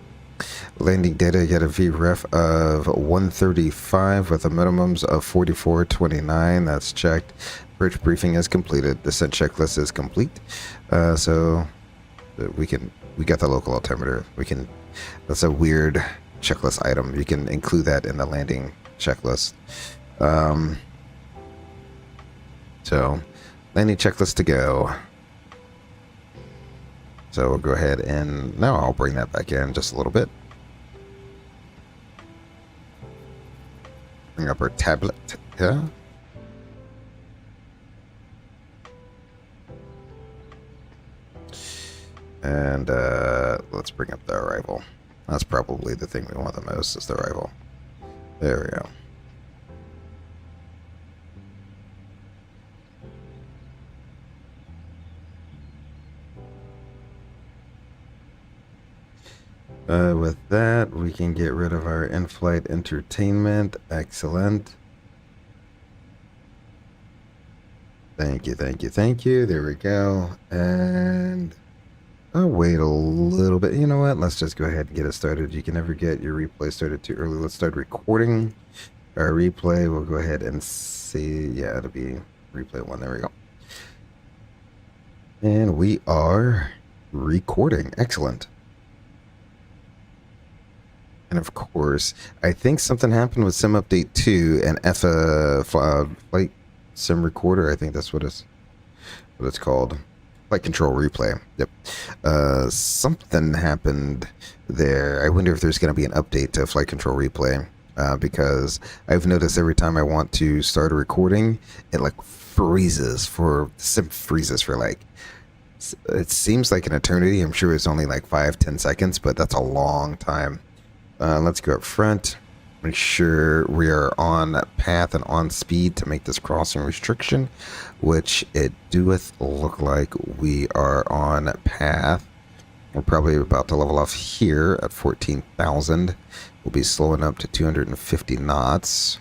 Speaker 1: Landing data, get a VREF of 135 with a minimums of 4429. That's checked. Bridge briefing is completed. Descent checklist is complete. So we got the local altimeter. That's a weird checklist item. You can include that in the landing checklist. So landing checklist to go. So we'll go ahead and now I'll bring that back in just a little bit. Bring up our tablet. Yeah. And let's bring up the arrival. That's probably the thing we want the most is the arrival. There we go. With that, we can get rid of our in-flight entertainment. Excellent. Thank you, thank you, thank you. There we go. And I'll wait a little bit. You know what? Let's just go ahead and get it started. You can never get your replay started too early. Let's start recording our replay. We'll go ahead and see. Yeah, it'll be replay 1. There we go. And we are recording. Excellent. And of course, I think something happened with Sim Update 2 and Flight Sim Recorder. I think that's what it's called. Flight Control Replay. Yep. Something happened there. I wonder if there's going to be an update to Flight Control Replay. because I've noticed every time I want to start a recording, it like freezes for like, it seems like an eternity. I'm sure it's only like 5-10 seconds, but that's a long time. Let's go up front. Make sure we are on path and on speed to make this crossing restriction, which it doeth look like we are on path. We're probably about to level off here at 14,000. We'll be slowing up to 250 knots.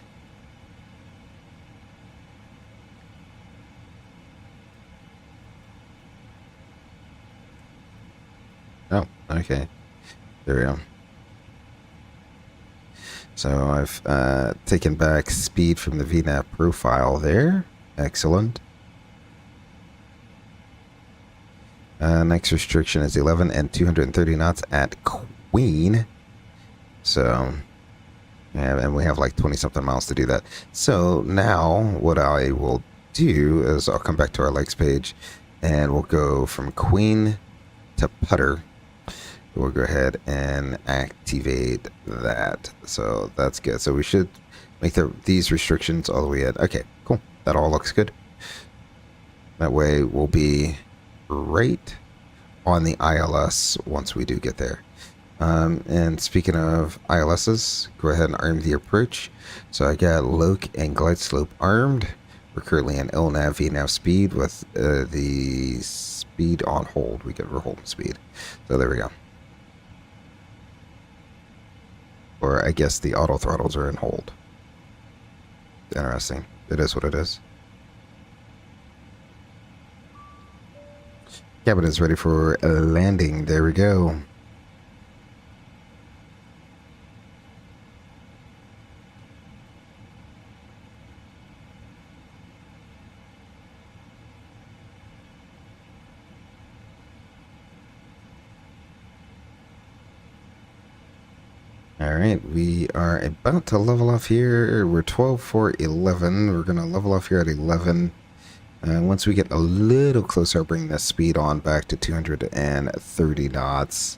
Speaker 1: Oh, okay. There we go. So I've taken back speed from the VNAV profile there. Excellent. Next restriction is 11 and 230 knots at Queen. So, yeah, and we have like 20 something miles to do that. So now what I will do is I'll come back to our legs page and we'll go from Queen to Putter. We'll go ahead and activate that. So that's good. So we should make these restrictions all the way in. Okay, cool. That all looks good. That way we'll be right on the ILS once we do get there. And speaking of ILSs, go ahead and arm the approach. So I got Loc and Glide Slope armed. We're currently in LNAV VNAV speed with the speed on hold. We get we're holding speed. So there we go. Or I guess the auto throttles are in hold. Interesting. It is what it is. Cabin is ready for a landing. There we go. Alright, we are about to level off here. We're 12 for 11. We're going to level off here at 11. Once we get a little closer, I'll bring the speed on back to 230 knots.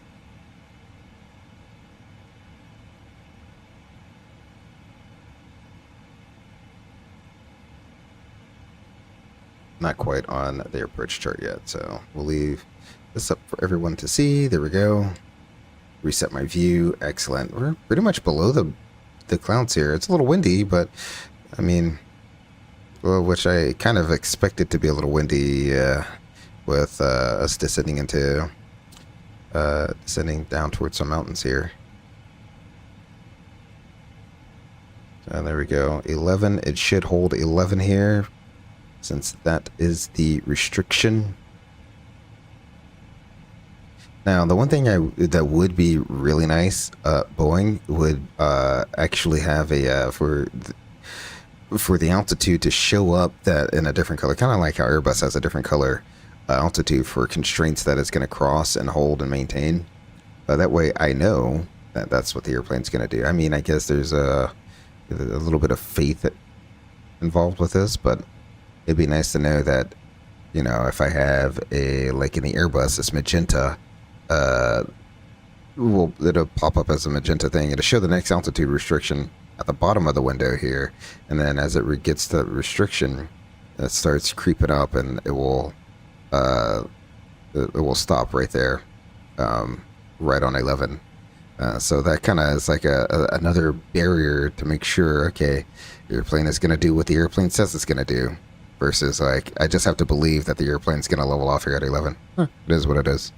Speaker 1: Not quite on the approach chart yet, so we'll leave this up for everyone to see. There we go. Reset my view. Excellent. We're pretty much below the clouds here. It's a little windy, but I mean, well, which I kind of expected to be a little windy with us descending into descending down towards some mountains here. So there we go. 11. It should hold 11 here, since that is the restriction. Now, the one thing that would be really nice, Boeing would actually have a for the altitude to show up that in a different color, kind of like how Airbus has a different color altitude for constraints that it's going to cross and hold and maintain. That way, I know that that's what the airplane's going to do. I mean, I guess there's a little bit of faith involved with this, but it'd be nice to know that, you know, if I have a, like in the Airbus, this magenta. Well, it'll pop up as a magenta thing. It'll show the next altitude restriction at the bottom of the window here, and then as it gets to restriction, it starts creeping up, and it will stop right there, right on 11. So that kind of is like another barrier to make sure, okay, the airplane is going to do what the airplane says it's going to do, versus like I just have to believe that the airplane's going to level off here at 11. It is what it is.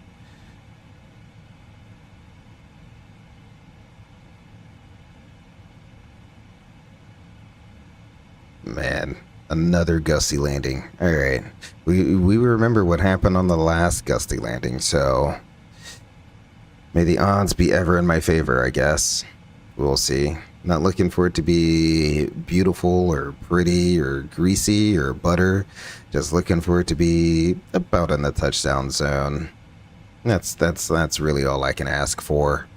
Speaker 1: Man, another gusty landing. All right, we remember what happened on the last gusty landing, so may the odds be ever in my favor, I guess. We'll see. Not looking for it to be beautiful or pretty or greasy or butter. Just looking for it to be about in the touchdown zone. That's really all I can ask for.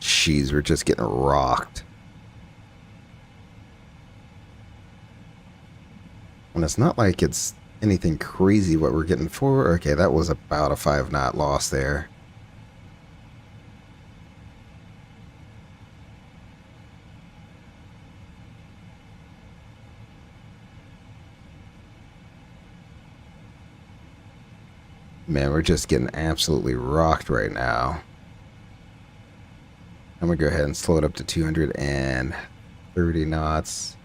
Speaker 1: Jeez, we're just getting rocked. And it's not like it's anything crazy what we're getting for. Okay, that was about a 5-knot loss there. Man, we're just getting absolutely rocked right now. I'm gonna go ahead and slow it up to 230 knots.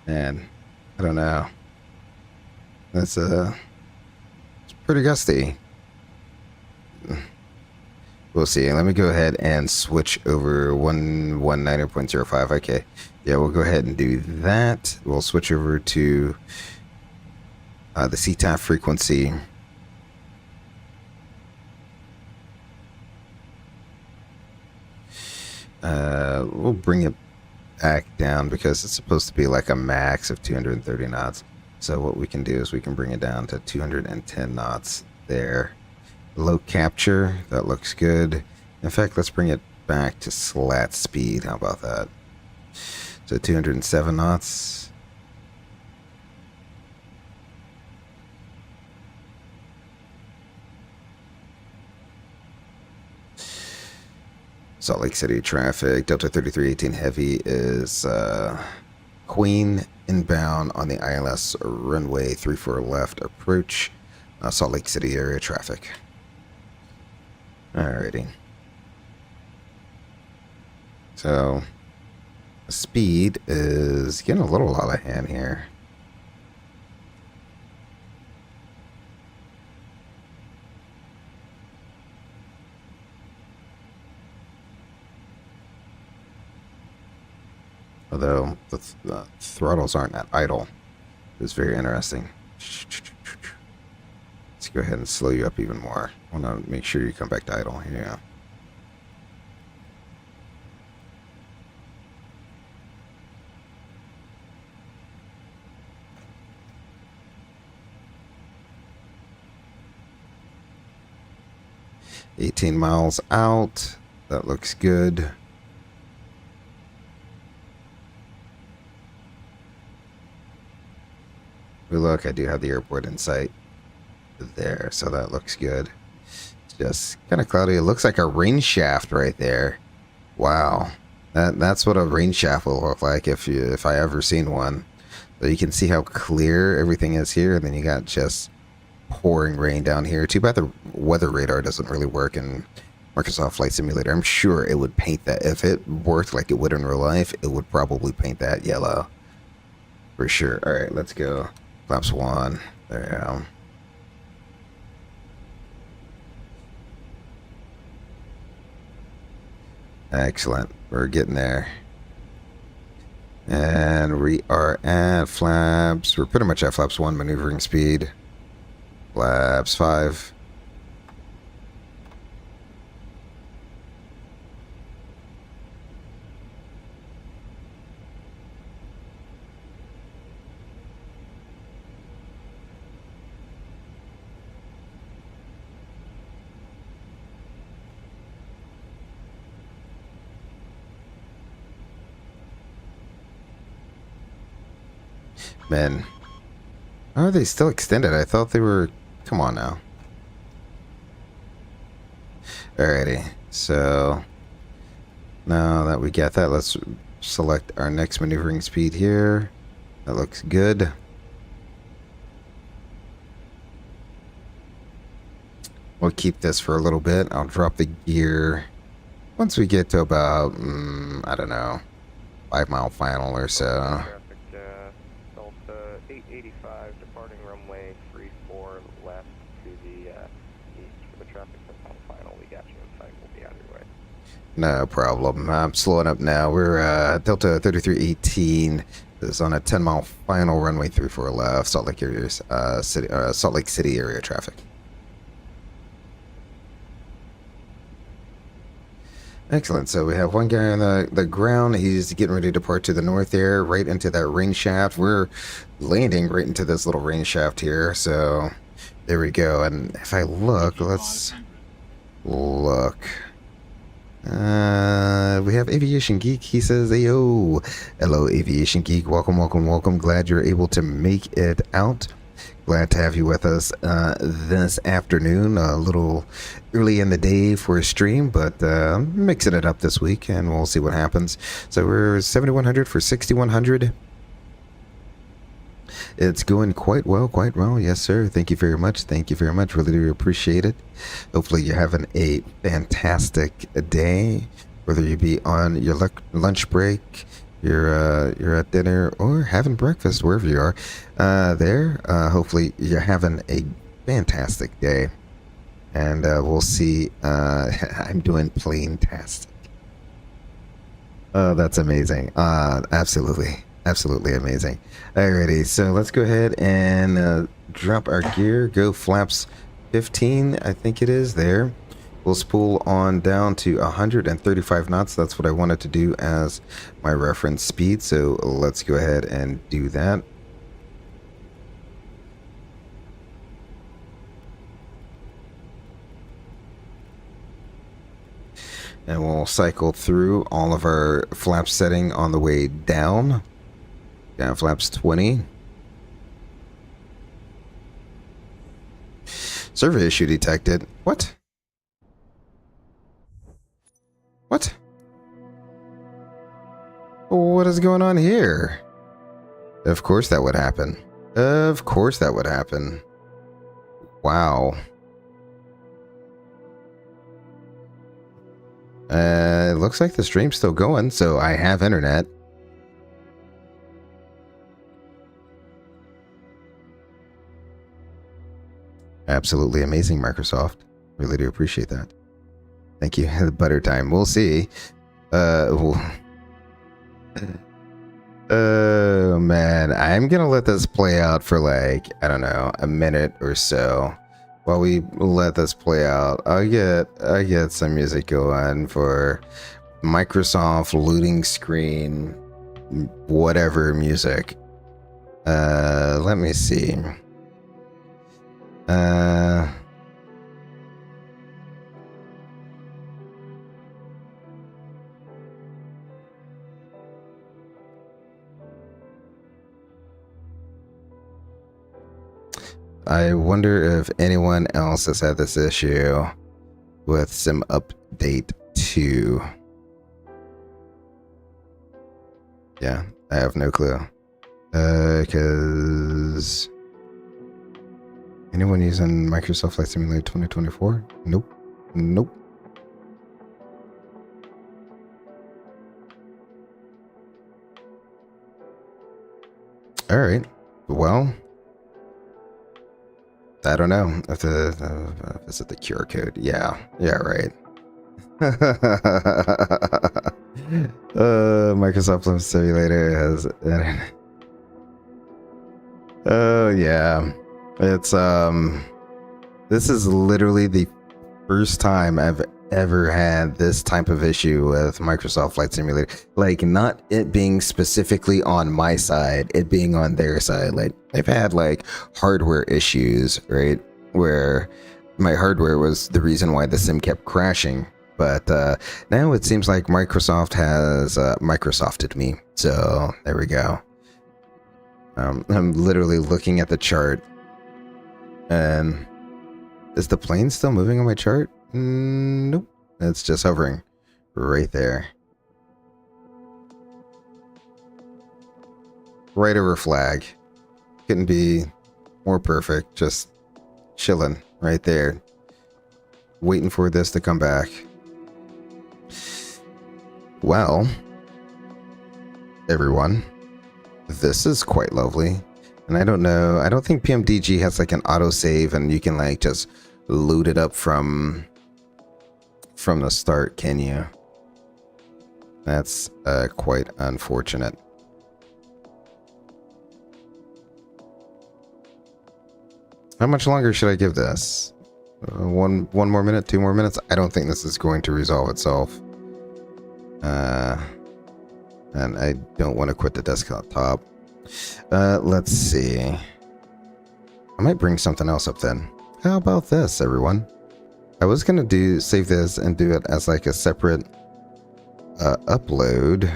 Speaker 1: Man, I don't know. That's it's pretty gusty. We'll see. Let me go ahead and switch over 119.05. Okay. Yeah, we'll go ahead and do that. We'll switch over to the CTAF frequency. We'll bring it back down because it's supposed to be like a max of 230 knots. So what we can do is we can bring it down to 210 knots there. Low capture, that looks good. In fact, let's bring it back to slat speed. How about that? So 207 knots. Salt Lake City traffic. Delta 3318 Heavy is Queen inbound on the ILS runway 34 left approach. Salt Lake City area traffic. Alrighty. So, the speed is getting a little out of hand here. Although the throttles aren't at idle. It's very interesting. Let's go ahead and slow you up even more. I want to make sure you come back to idle. Yeah. $18 miles out. That looks good. Look, I do have the airport in sight there, so that looks good. It's just kind of cloudy. It looks like a rain shaft right there. Wow, that's what a rain shaft will look like if I ever seen one. So you can see how clear everything is here, and then you got just pouring rain down here. Too bad the weather radar doesn't really work in Microsoft Flight Simulator. I'm sure it would paint that. If it worked like it would in real life, it would probably paint that yellow for sure. All right, let's go. Flaps 1. There you go. Excellent. We're getting there. And we are at flaps. We're pretty much at flaps 1 maneuvering speed. Flaps 5. Man, how are they still extended? I thought they were... Come on now. Alrighty, so now that we get that, let's select our next maneuvering speed here. That looks good. We'll keep this for a little bit. I'll drop the gear once we get to about, I don't know, 5 mile final or so.
Speaker 3: Delta 885 departing runway 34 left to the east for the traffic final. We got you in sight. We'll be out of your way.
Speaker 1: No problem. I'm slowing up now. We're Delta 3318 is on a 10-mile final runway 34 left, Salt Lake City area traffic. Excellent. So we have one guy on the ground. He's getting ready to depart to the north there, right into that rain shaft. We're landing right into this little rain shaft here. So there we go. And if I look, let's look. We have Aviation Geek. He says, "Ayo, hello, Aviation Geek. Welcome, welcome, welcome. Glad you're able to make it out. Glad to have you with us this afternoon. A little early in the day for a stream, but mixing it up this week, and we'll see what happens. So we're 7100 for 6100. It's going quite well, quite well. Yes, sir. Thank you very much. Thank you very much. Really do appreciate it. Hopefully you're having a fantastic day, whether you be on your lunch break, you're at dinner, or having breakfast, wherever you are there. Hopefully you're having a fantastic day, and we'll see. I'm doing plain-tastic. Oh, that's amazing. Absolutely amazing. Alrighty, so let's go ahead and drop our gear. Go flaps 15, I think it is there. We'll spool on down to 135 knots. That's what I wanted to do as my reference speed. So let's go ahead and do that. And we'll cycle through all of our flap setting on the way down. Down flaps 20. Survey issue detected. What? What? What is going on here? Of course that would happen. Of course that would happen. Wow. It looks like the stream's still going, so I have internet. Absolutely amazing, Microsoft. Really do appreciate that. Thank you. The butter time. We'll see. Oh man, I'm gonna let this play out for like, I don't know, a minute or so. While we let this play out, I get some music going for Microsoft looting screen, whatever music. Let me see. I wonder if anyone else has had this issue with Sim Update 2. Yeah, I have no clue. Because anyone using Microsoft Flight Simulator 2024? Nope. Nope. All right. Well, I don't know if is it the QR code? Yeah, right. Microsoft Flight Simulator has. Oh yeah, it's This is literally the first time I've ever had this type of issue with Microsoft Flight Simulator. Like, not it being specifically on my side, it being on their side. Like, I've had like hardware issues, right, where my hardware was the reason why the sim kept crashing. But now it seems like Microsoft has Microsofted me. So there we go. I'm literally looking at the chart, and is the plane still moving on my chart? Nope. It's just hovering right there. Right over flag. Couldn't be more perfect. Just chilling right there. Waiting for this to come back. Well, everyone, this is quite lovely. And I don't know, I don't think PMDG has like an autosave and you can like just load it up from the start, can you? That's quite unfortunate. How much longer should I give this? One more minute, 2 more minutes? I don't think this is going to resolve itself. And I don't want to quit the desktop. Let's see. I might bring something else up then. How about this, everyone? I was going to save this and do it as like a separate upload.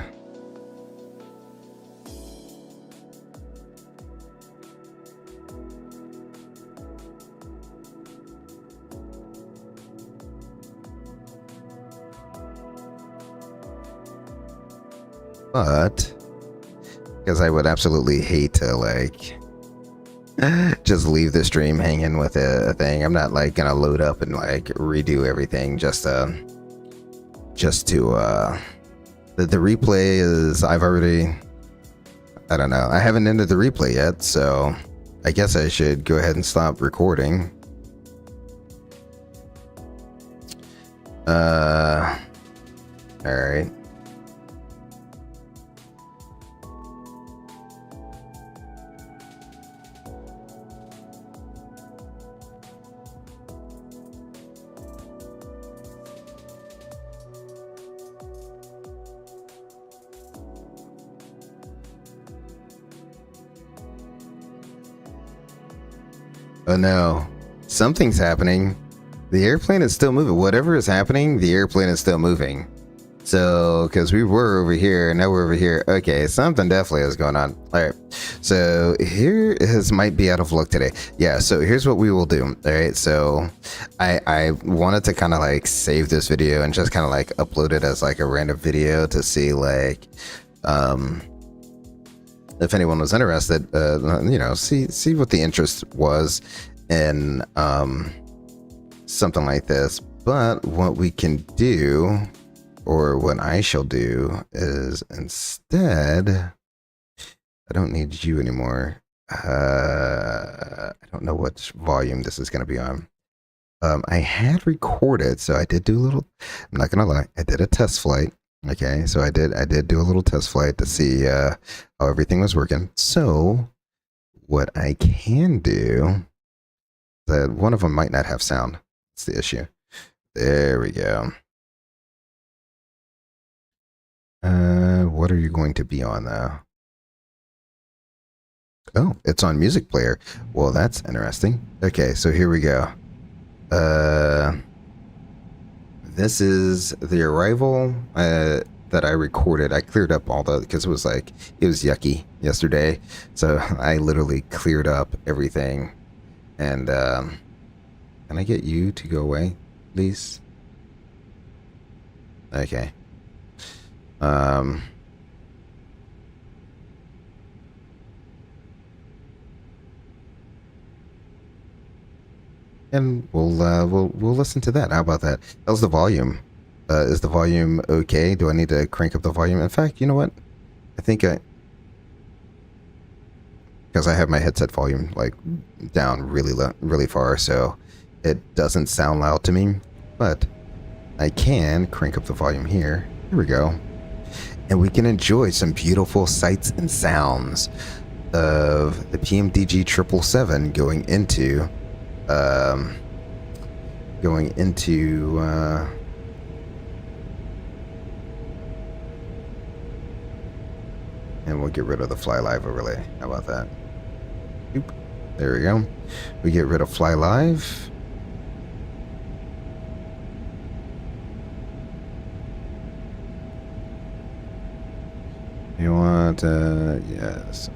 Speaker 1: But because I would absolutely hate to like just leave the stream hanging with a thing. I'm not like gonna load up and like redo everything just to the replay is I don't know, I haven't ended the replay yet, so I guess I should go ahead and stop recording. All right. Oh no, something's happening. The airplane is still moving. Whatever is happening, the airplane is still moving. So, because we were over here, now we're over here. Okay, something definitely is going on. All right, so here is might be out of luck today. Yeah, so here's what we will do. All right, so I wanted to kind of like save this video and just kind of like upload it as like a random video to see like if anyone was interested, you know, see what the interest was in something like this. But what we can do, or what I shall do, is instead, I don't need you anymore. I don't know what volume this is going to be on. I had recorded, so I did do a little, I'm not going to lie, I did a test flight. Okay, so I did do a little test flight to see how everything was working. So what I can do, that one of them might not have sound. That's the issue. There we go. What are you going to be on though? Oh, it's on music player. Well, that's interesting. Okay, so here we go. This is the arrival that I recorded. I cleared up all the, because it was yucky yesterday. So I literally cleared up everything. And can I get you to go away, please? Okay. And we'll listen to that. How about that? How's the volume? Is the volume okay? Do I need to crank up the volume? In fact, you know what? I think because I have my headset volume like down really far, so it doesn't sound loud to me. But I can crank up the volume here. Here we go, and we can enjoy some beautiful sights and sounds of the PMDG 777 going into. And we'll get rid of the fly live overlay. How about that? Oop. There we go. We get rid of fly live. You want yes.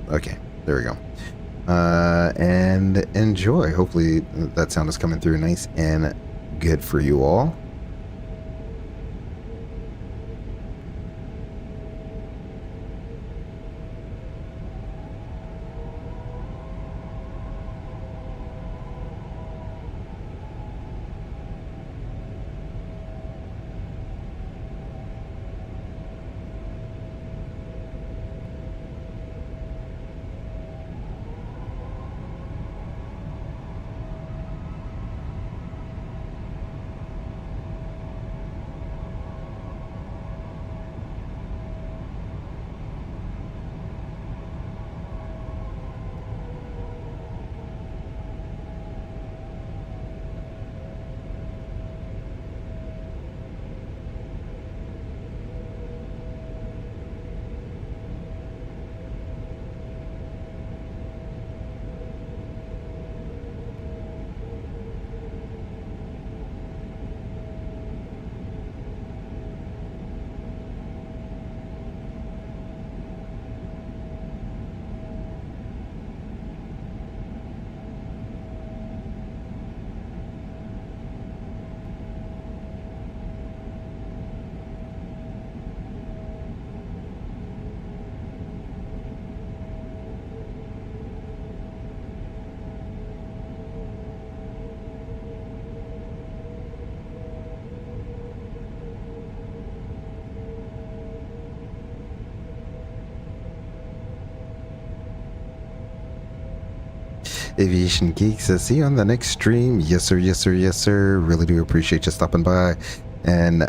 Speaker 1: Okay, there we go. And enjoy. Hopefully that sound is coming through nice and good for you all. Aviation Geeks. See you on the next stream. Yes, sir. Yes, sir. Yes, sir. Really do appreciate you stopping by and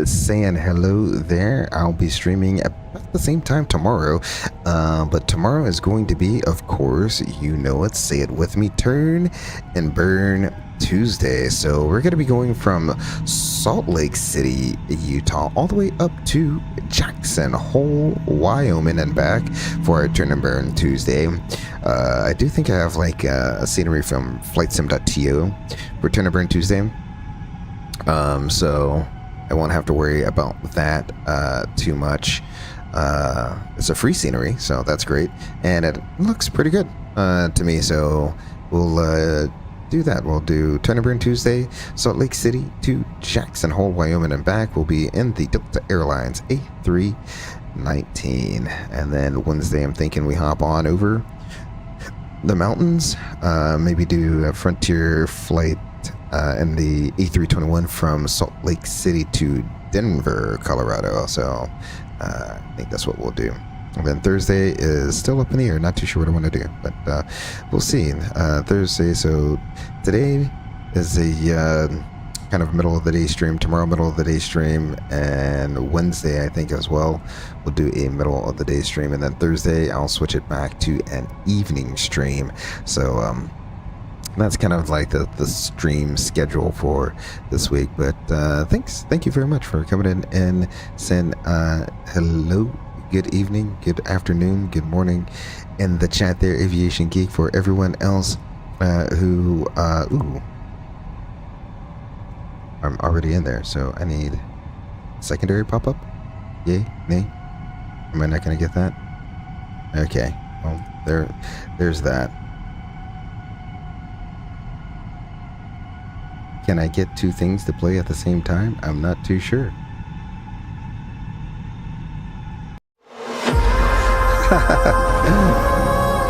Speaker 1: saying hello there. I'll be streaming about the same time tomorrow. But tomorrow is going to be, of course, you know it, say it with me, Turn and Burn Tuesday. So we're going to be going from Salt Lake City, Utah, all the way up to Jackson Hole, Wyoming, and back for our Turn and Burn Tuesday. I do think I have like a scenery from FlightSim.to for Turn and Burn Tuesday. So I won't have to worry about that too much. It's a free scenery, so that's great, and it looks pretty good to me. So we'll do that. We'll do Turn and Burn Tuesday, Salt Lake City to Jackson Hole, Wyoming, and back. We'll be in the Delta Airlines A319, and then Wednesday I'm thinking we hop on over the mountains, maybe do a Frontier flight in the A321 from Salt Lake City to Denver, Colorado. So I think that's what we'll do. And then Thursday is still up in the air. Not too sure what I want to do, but we'll see. Thursday, so today is a kind of middle of the day stream. Tomorrow, middle of the day stream. And Wednesday, I think as well, we'll do a middle of the day stream. And then Thursday, I'll switch it back to an evening stream. So that's kind of like the stream schedule for this week. But thank you very much for coming in and saying hello, good evening, good afternoon, good morning in the chat there, Aviation Geek. For everyone else who ooh, I'm already in there, so I need secondary pop-up. Yay, nay? Am I not gonna get that? Okay, well, there's that. Can I get two things to play at the same time? I'm not too sure.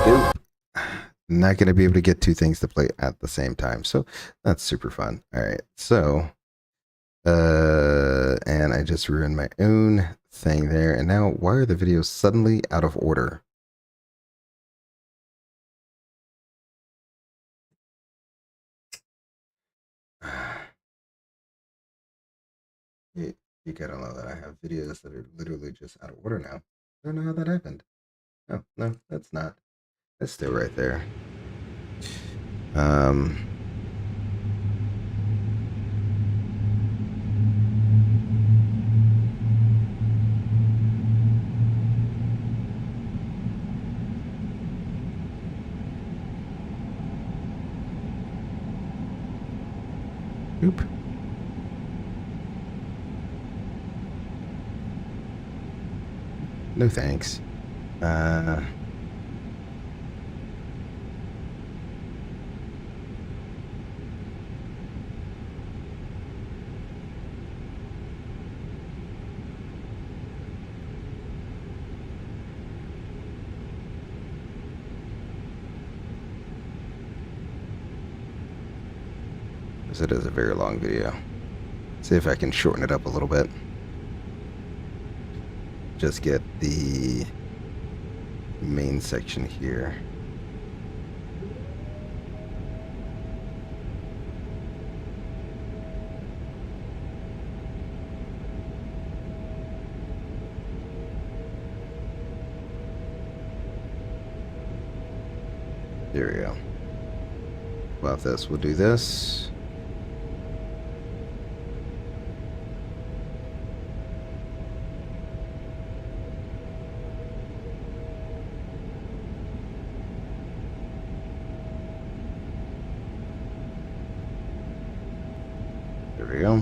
Speaker 1: Nope. Not going to be able to get two things to play at the same time. So that's super fun. All right. So, and I just ruined my own thing there. And now why are the videos suddenly out of order? You gotta know that I have videos that are literally just out of order now. I don't know how that happened. Oh, no, that's not. That's still right there. Oop. No thanks. It is a very long video. See if I can shorten it up a little bit. Just get the main section here. There we go. About this, we'll do this. There we go.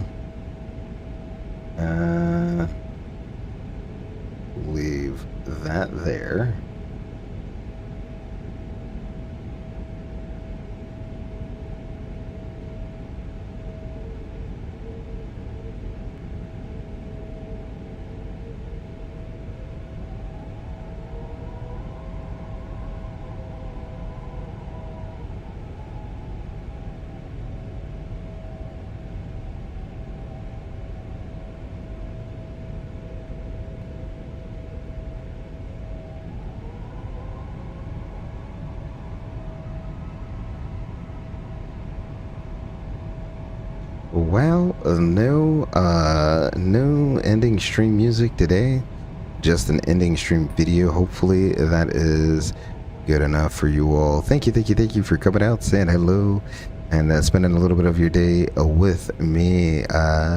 Speaker 1: Leave that there. Well, no ending stream music today. Just an ending stream video. Hopefully that is good enough for you all. Thank you for coming out, saying hello, and spending a little bit of your day with me.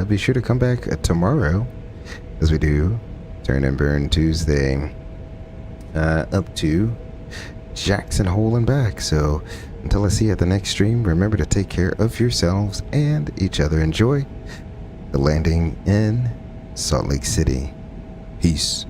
Speaker 1: Be sure to come back tomorrow, as we do Turn and Burn Tuesday, up to Jackson Hole and back. So until I see you at the next stream, remember to take care of yourselves and each other. Enjoy the landing in Salt Lake City. Peace.